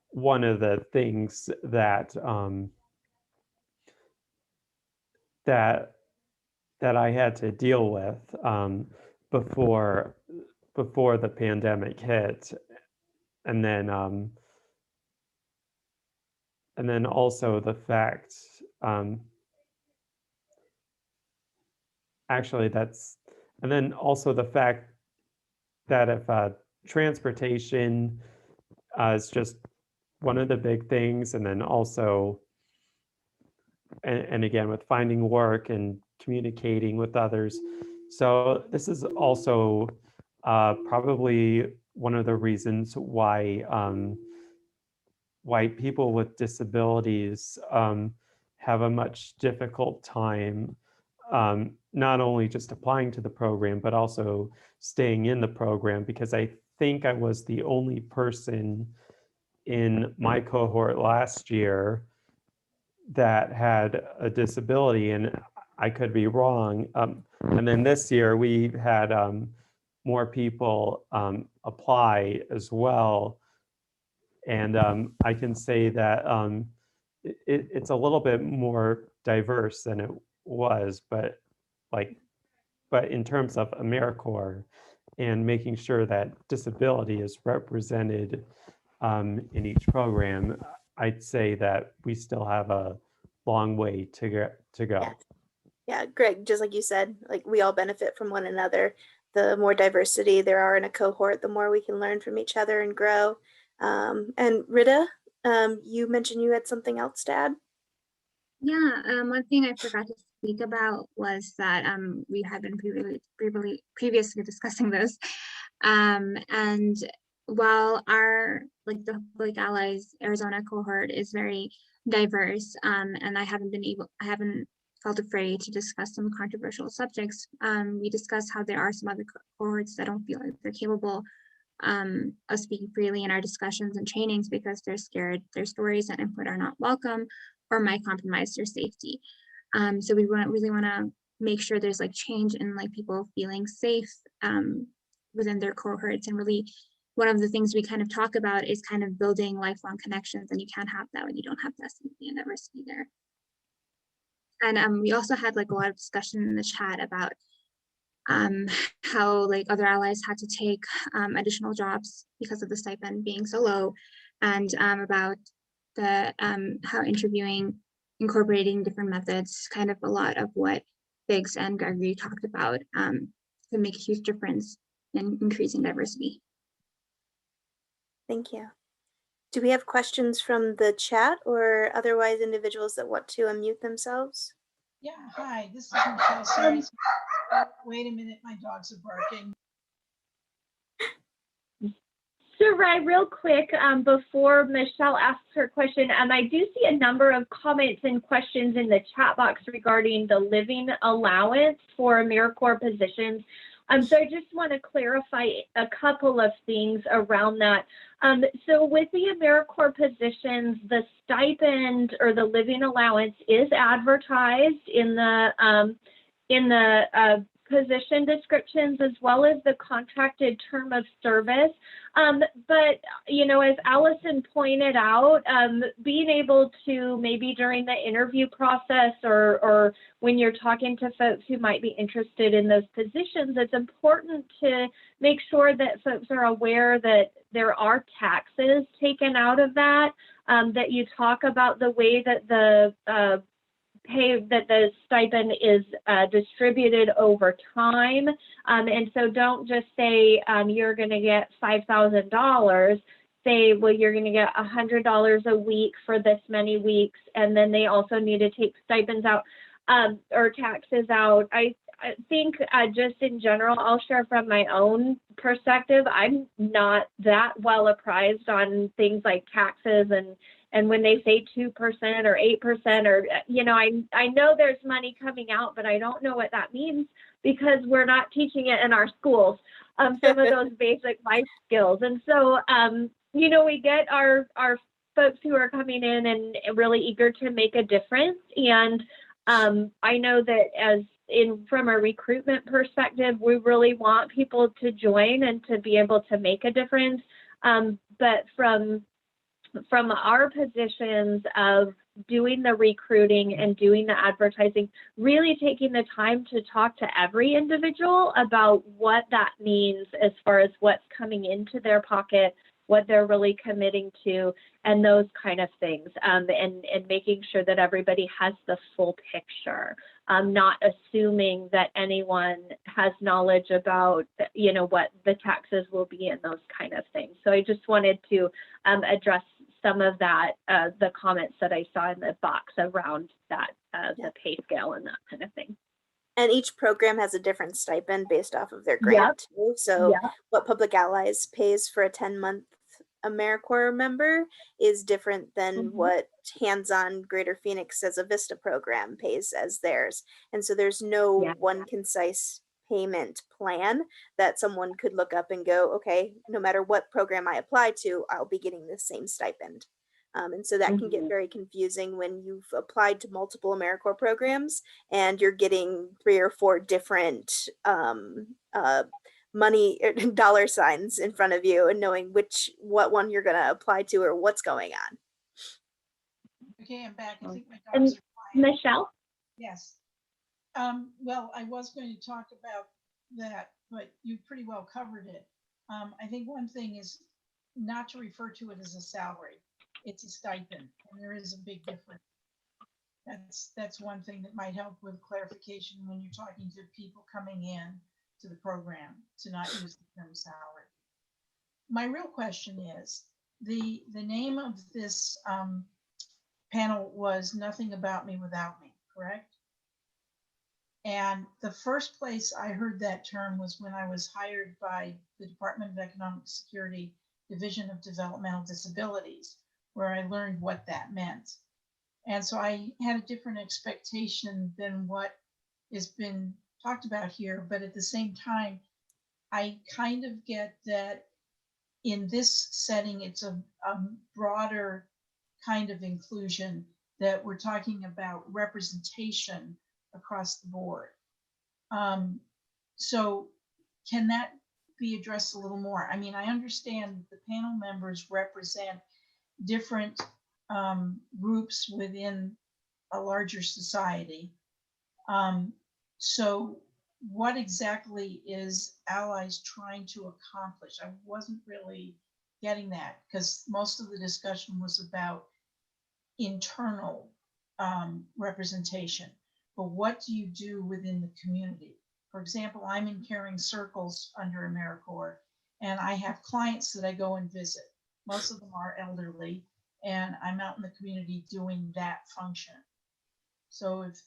one of the things that that I had to deal with before the pandemic hit. And then also the fact, actually that's, and then also the fact that if transportation is just one of the big things, and then also, and again, with finding work and communicating with others. So this is also probably one of the reasons why people with disabilities have a much difficult time not only just applying to the program, but also staying in the program, because I think I was the only person in my cohort last year that had a disability, and I could be wrong. And then this year we had more people apply as well. And I can say that it's a little bit more diverse than it was, but in terms of AmeriCorps and making sure that disability is represented in each program, I'd say that we still have a long way to go. Yeah, Greg, just like you said, like we all benefit from one another. The more diversity there are in a cohort, the more we can learn from each other and grow. And Rita, you mentioned you had something else to add? Yeah, one thing I forgot to speak about was that we had been previously discussing this, and while our the Public Allies Arizona cohort is very diverse, and I haven't felt afraid to discuss some controversial subjects. We discussed how there are some other cohorts that don't feel like they're capable of speaking freely in our discussions and trainings because they're scared their stories and input are not welcome or might compromise their safety. So we really want to make sure there's change in people feeling safe within their cohorts, and really one of the things we kind of talk about is kind of building lifelong connections, and you can't have that when you don't have that safety and diversity there. And we also had a lot of discussion in the chat about how other allies had to take additional jobs because of the stipend being so low, and about the how interviewing, incorporating different methods, kind of a lot of what Biggs and Gregory talked about, could make a huge difference in increasing diversity. Thank you. Do we have questions from the chat or otherwise individuals that want to unmute themselves? Yeah, hi, this is Michelle. Sorry. Wait a minute, my dogs are barking. So, Rai, real quick, before Michelle asks her question, I do see a number of comments and questions in the chat box regarding the living allowance for AmeriCorps positions. So I just want to clarify a couple of things around that. So with the AmeriCorps positions, the stipend or the living allowance is advertised in the position descriptions as well as the contracted term of service. But, as Allison pointed out, being able to maybe during the interview process or when you're talking to folks who might be interested in those positions, it's important to make sure that folks are aware that there are taxes taken out of that, that you talk about the way that the the stipend is distributed over time. And so don't just say you're going to get $5,000. Say, well, you're going to get $100 a week for this many weeks. And then they also need to take stipends out or taxes out. I think just in general, I'll share from my own perspective. I'm not that well apprised on things like taxes and when they say 2% or 8% or, I know there's money coming out, but I don't know what that means because we're not teaching it in our schools, some of those basic life skills. And so, we get our folks who are coming in and really eager to make a difference. And I know that from a recruitment perspective, we really want people to join and to be able to make a difference. But from our positions of doing the recruiting and doing the advertising, really taking the time to talk to every individual about what that means as far as what's coming into their pocket, what they're really committing to, and those kind of things, and making sure that everybody has the full picture, not assuming that anyone has knowledge about, what the taxes will be and those kind of things. So I just wanted to address some of that, the comments that I saw in the box around that, the pay scale and that kind of thing. And each program has a different stipend based off of their grant too. So what Public Allies pays for a 10-month AmeriCorps member is different than what Hands-On Greater Phoenix as a VISTA program pays as theirs. And so there's no one concise payment plan that someone could look up and go, okay, no matter what program I apply to, I'll be getting the same stipend. And so that can get very confusing when you've applied to multiple AmeriCorps programs and you're getting 3 or 4 different money dollar signs in front of you and knowing what one you're going to apply to or what's going on. Okay, I'm back. I think my dogs are quiet. Michelle? Yes. Well, I was going to talk about that, but you pretty well covered it. I think one thing is not to refer to it as a salary. It's a stipend, and there is a big difference. That's one thing that might help with clarification when you're talking to people coming in to the program, to not use the term salary. My real question is, the name of this panel was Nothing About Me Without Me, correct? And the first place I heard that term was when I was hired by the Department of Economic Security, Division of Developmental Disabilities, where I learned what that meant. And so I had a different expectation than what has been talked about here. But at the same time, I kind of get that in this setting, it's a broader kind of inclusion, that we're talking about representation across the board. So can that be addressed a little more? I mean, I understand the panel members represent different groups within a larger society. So what exactly is Allies trying to accomplish? I wasn't really getting that, because most of the discussion was about internal representation. But what do you do within the community? For example, I'm in Caring Circles under AmeriCorps, and I have clients that I go and visit. Most of them are elderly, and I'm out in the community doing that function. So if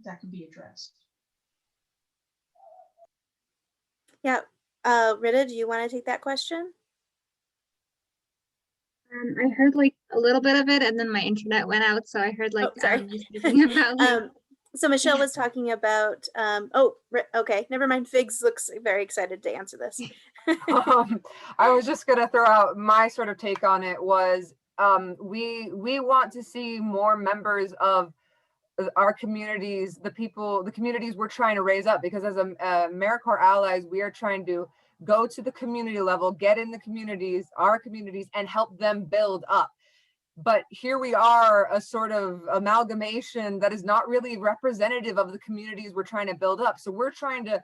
that could be addressed. Yeah. Rita, do you want to take that question? I heard like a little bit of it, and then my internet went out, so I heard like sorry. you speaking about like, so Michelle was talking about okay, never mind. Figs looks very excited to answer this. I was just gonna throw out my sort of take on it. Was we want to see more members of our communities, the communities we're trying to raise up, because as AmeriCorps allies, we are trying to go to the community level, get in the communities, our communities, and help them build up. But here we are, a sort of amalgamation that is not really representative of the communities we're trying to build up. So we're trying to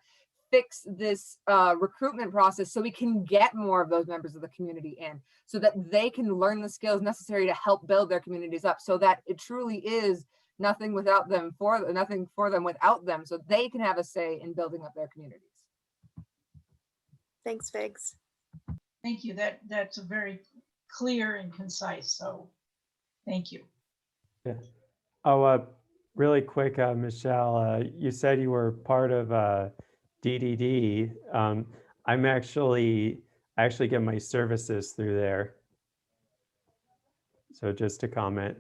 fix this recruitment process so we can get more of those members of the community in, so that they can learn the skills necessary to help build their communities up, so that it truly is nothing without them, nothing for them without them, so they can have a say in building up their communities. Thanks, Figs. Thank you. That's a very clear and concise. So thank you. Yeah. Oh, really quick, Michelle, you said you were part of DDD. I actually get my services through there. So just to comment.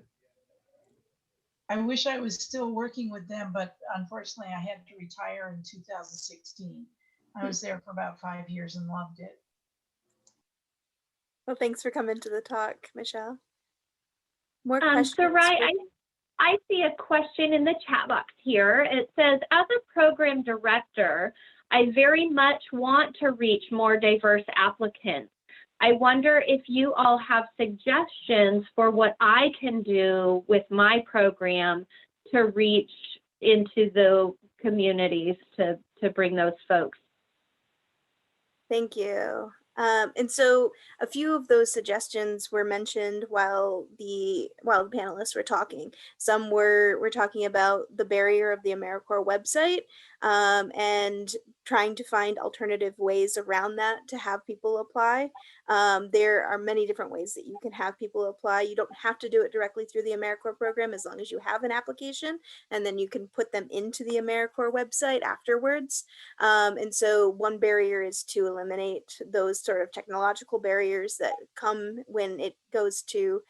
I wish I was still working with them, but unfortunately I had to retire in 2016. I was there for about 5 years and loved it. Well, thanks for coming to the talk, Michelle. More questions? So, I see a question in the chat box here. It says, as a program director, I very much want to reach more diverse applicants. I wonder if you all have suggestions for what I can do with my program to reach into the communities to bring those folks. Thank you. And so a few of those suggestions were mentioned while the panelists were talking. Some were talking about the barrier of the AmeriCorps website and trying to find alternative ways around that to have people apply. There are many different ways that you can have people apply. You don't have to do it directly through the AmeriCorps program, as long as you have an application, and then you can put them into the AmeriCorps website afterwards. And so one barrier is to eliminate those sort of technological barriers that come when it goes to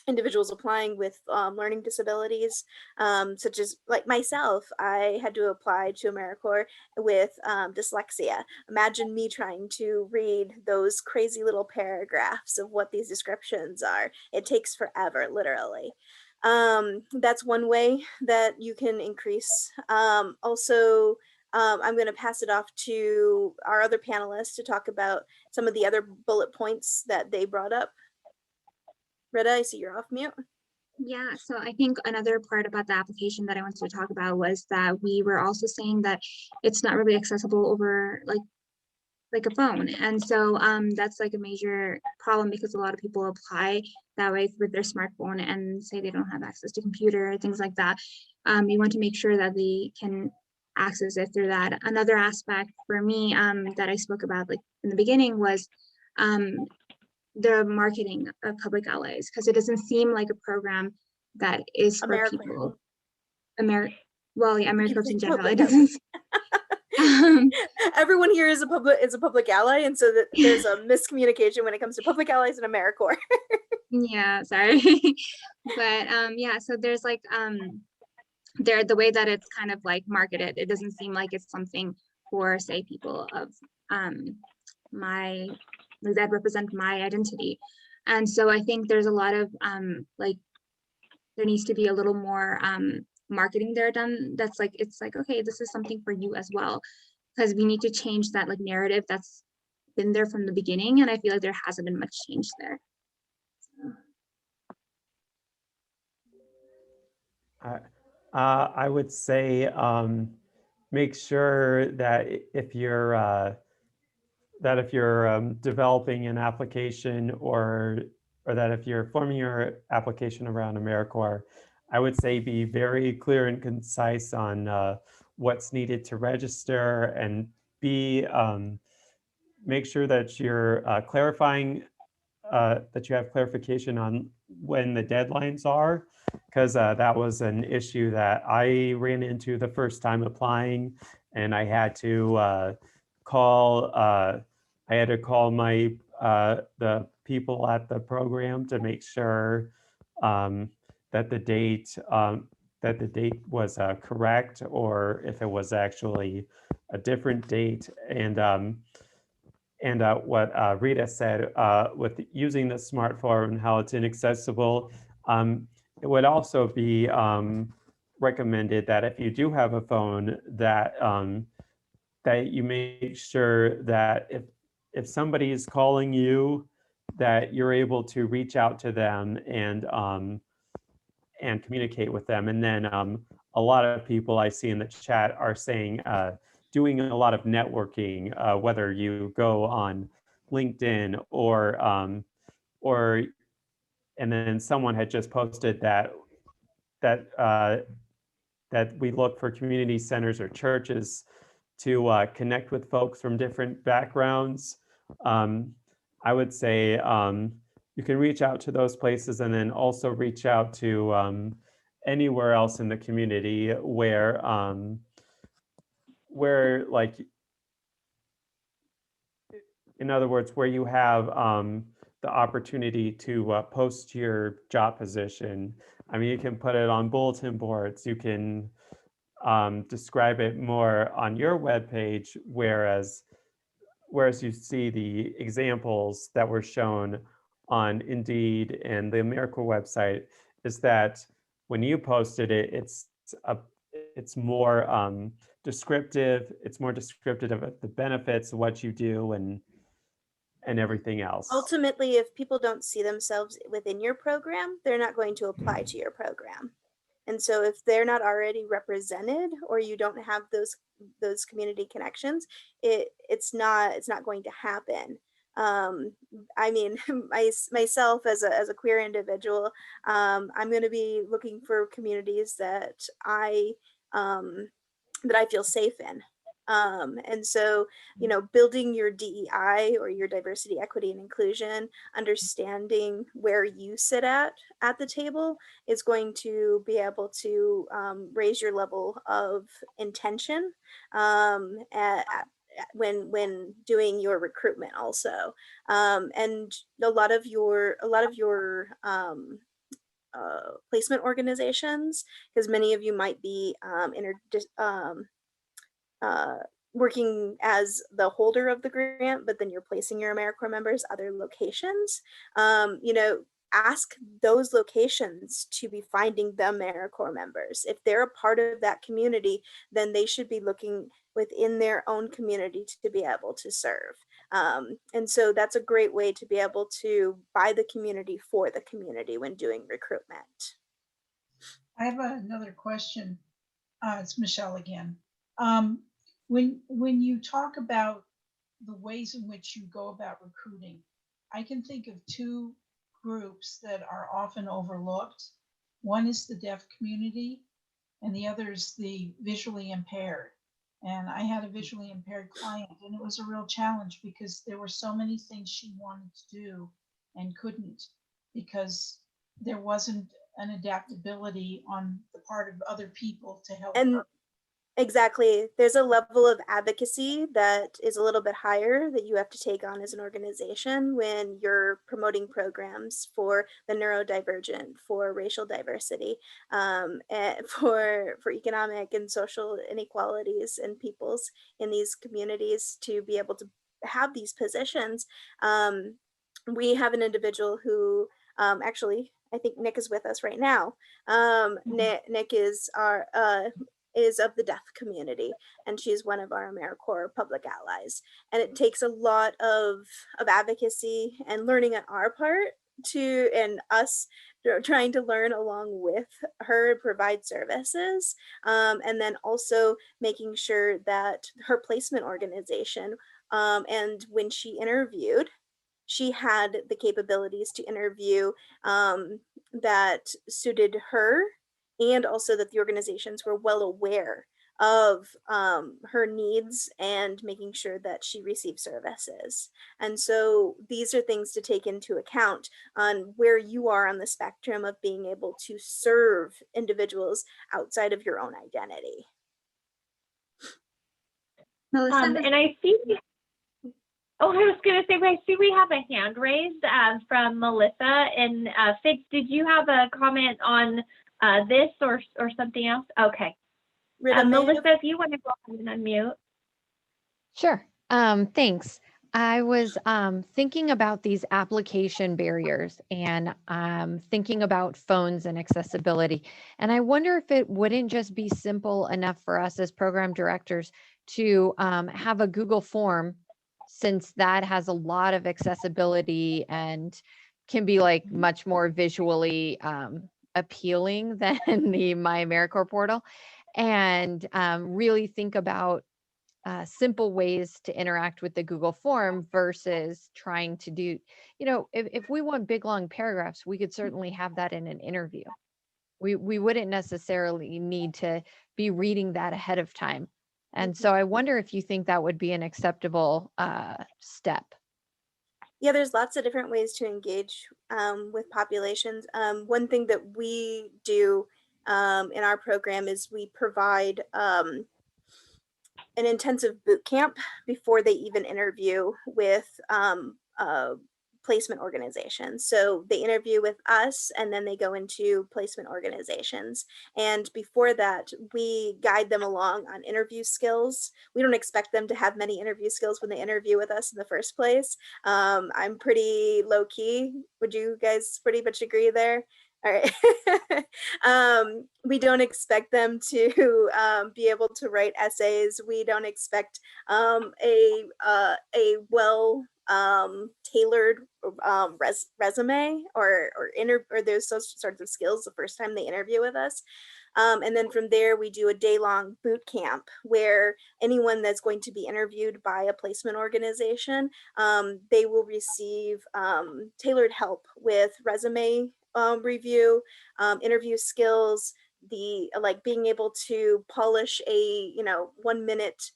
individuals applying with learning disabilities, such as like myself. I had to apply to AmeriCorps with dyslexia. Imagine me trying to read those crazy little paragraphs of what these descriptions are. It takes forever, literally. That's one way that you can increase. Also, I'm going to pass it off to our other panelists to talk about some of the other bullet points that they brought up. Rita, I see you're off mute. Yeah, so I think another part about the application that I wanted to talk about was that we were also saying that it's not really accessible over like a phone. And so that's like a major problem, because a lot of people apply that way with their smartphone and say they don't have access to computer, things like that. You want to make sure that they can access it through that. Another aspect for me that I spoke about like in the beginning was the marketing of Public Allies, because it doesn't seem like a program that is for people. well, yeah, keep AmeriCorps in saying general, public it doesn't. Everyone here is a public ally, and so that there's a miscommunication when it comes to public allies and AmeriCorps. Yeah, sorry. But yeah, so there's like there, the way that it's kind of like marketed, it doesn't seem like it's something for, say, people of my, that represent my identity. And so I think there's a lot of like, there needs to be a little more marketing there done. That's like, it's like, okay, this is something for you as well, because we need to change that like narrative that's been there from the beginning. And I feel like there hasn't been much change there. So. I would say make sure that if you're developing an application, or that if you're forming your application around AmeriCorps, I would say be very clear and concise on what's needed to register, and make sure that you're clarifying, that you have clarification on when the deadlines are, because that was an issue that I ran into the first time applying, and I had to call my the people at the program to make sure that the date was correct, or if it was actually a different date. And what Rita said with using the smartphone, how it's inaccessible, it would also be recommended that if you do have a phone, that that you make sure that if somebody is calling you, that you're able to reach out to them and communicate with them. And then a lot of people I see in the chat are saying doing a lot of networking, whether you go on LinkedIn or and then someone had just posted that that we look for community centers or churches to connect with folks from different backgrounds. I would say you can reach out to those places, and then also reach out to anywhere else in the community where like, in other words, where you have the opportunity to post your job position. I mean, you can put it on bulletin boards, you can describe it more on your webpage, whereas you see the examples that were shown on Indeed and the AmeriCorps website, is that when you posted it, it's more descriptive. It's more descriptive of the benefits of what you do and everything else. Ultimately, if people don't see themselves within your program, they're not going to apply to your program. And so if they're not already represented, or you don't have those community connections, it's not going to happen. I mean, myself as a queer individual, I'm going to be looking for communities that I feel safe in. And so, building your DEI, or your diversity, equity, and inclusion, understanding where you sit at the table, is going to be able to raise your level of intention when doing your recruitment also. And a lot of your placement organizations, because many of you might be working as the holder of the grant, but then you're placing your AmeriCorps members other locations. Ask those locations to be finding the AmeriCorps members. If they're a part of that community, then they should be looking within their own community to be able to serve. And so that's a great way to be able to buy the community for the community when doing recruitment. I have another question. It's Michelle again. When you talk about the ways in which you go about recruiting, I can think of two groups that are often overlooked. One is the deaf community, and the other is the visually impaired. And I had a visually impaired client, and it was a real challenge because there were so many things she wanted to do and couldn't, because there wasn't an adaptability on the part of other people to help And her. exactly. There's a level of advocacy that is a little bit higher that you have to take on as an organization when you're promoting programs for the neurodivergent, for racial diversity, and for economic and social inequalities and peoples in these communities to be able to have these positions. We have an individual who actually, I think Nick is with us right now. Nick is our is of the deaf community, and she's one of our AmeriCorps public allies. And it takes a lot of advocacy and learning on our part to, and us trying to learn along with her, provide services, and then also making sure that her placement organization, and when she interviewed, she had the capabilities to interview that suited her, and also that the organizations were well aware of her needs and making sure that she received services. And so these are things to take into account on where you are on the spectrum of being able to serve individuals outside of your own identity. Melissa, And I see, oh, I was going to say, I see we have a hand raised from Melissa. And Fitz, did you have a comment on this or something else? Okay. Melissa, if you want to go ahead and unmute. Sure. Thanks. I was thinking about these application barriers and thinking about phones and accessibility. And I wonder if it wouldn't just be simple enough for us as program directors to have a Google form, since that has a lot of accessibility and can be like much more visually appealing than the My AmeriCorps portal, and really think about simple ways to interact with the Google form versus trying to do, if we want big, long paragraphs, we could certainly have that in an interview. We wouldn't necessarily need to be reading that ahead of time. And so I wonder if you think that would be an acceptable step. Yeah, there's lots of different ways to engage with populations. One thing that we do in our program is we provide an intensive boot camp before they even interview with placement organizations. So they interview with us and then they go into placement organizations. And before that, we guide them along on interview skills. We don't expect them to have many interview skills when they interview with us in the first place. I'm pretty low key. Would you guys pretty much agree there? All right. We don't expect them to be able to write essays. We don't expect a well tailored resume or those sorts of skills the first time they interview with us. And then from there, we do a day-long boot camp where anyone that's going to be interviewed by a placement organization, they will receive tailored help with resume review, interview skills, being able to polish a 1 minute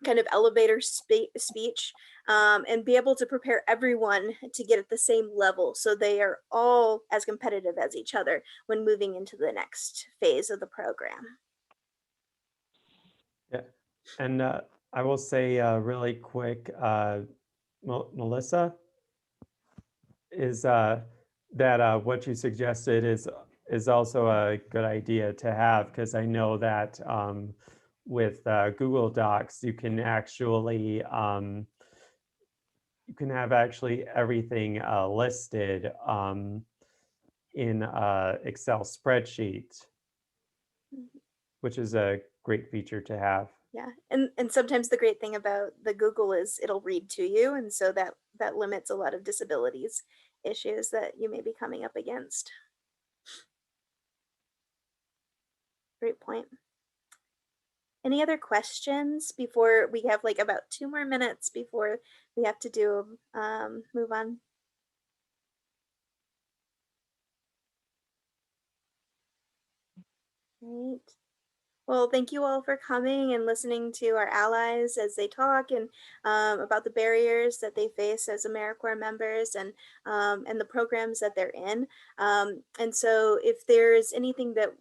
kind of elevator speech, and be able to prepare everyone to get at the same level so they are all as competitive as each other when moving into the next phase of the program. Yeah, and I will say really quick, Melissa, is that what you suggested is also a good idea to have, because I know that with Google Docs, you can actually have everything listed in Excel spreadsheet, which is a great feature to have. Yeah, and sometimes the great thing about the Google is it'll read to you, and so that limits a lot of disabilities issues that you may be coming up against. Great point. Any other questions before we have about 2 more minutes before we have to do move on? Great. Well, thank you all for coming and listening to our allies as they talk and about the barriers that they face as AmeriCorps members and the programs that they're in. And so if there's anything that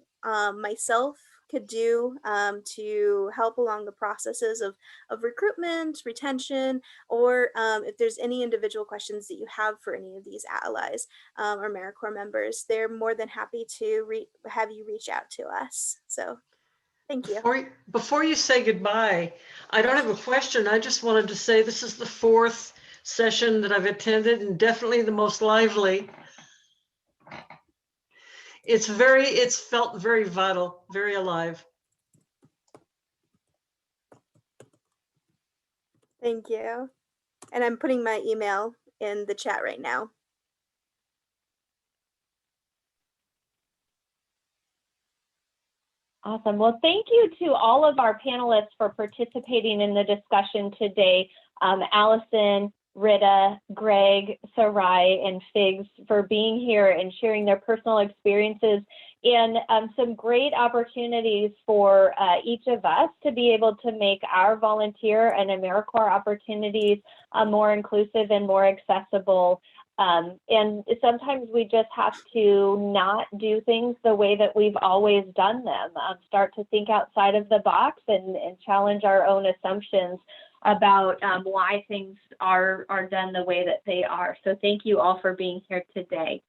myself could do to help along the processes of recruitment, retention, or if there's any individual questions that you have for any of these allies or AmeriCorps members, they're more than happy to have you reach out to us. So thank you. Before you say goodbye, I don't have a question. I just wanted to say this is the 4th session that I've attended and definitely the most lively. It's felt very vital, very alive. Thank you. And I'm putting my email in the chat right now. Awesome. Well, thank you to all of our panelists for participating in the discussion today. Allison, Rita, Greg, Sarai, and Figs for being here and sharing their personal experiences and some great opportunities for each of us to be able to make our volunteer and AmeriCorps opportunities more inclusive and more accessible. And sometimes we just have to not do things the way that we've always done them, start to think outside of the box and challenge our own assumptions about why things are done the way that they are. So thank you all for being here today.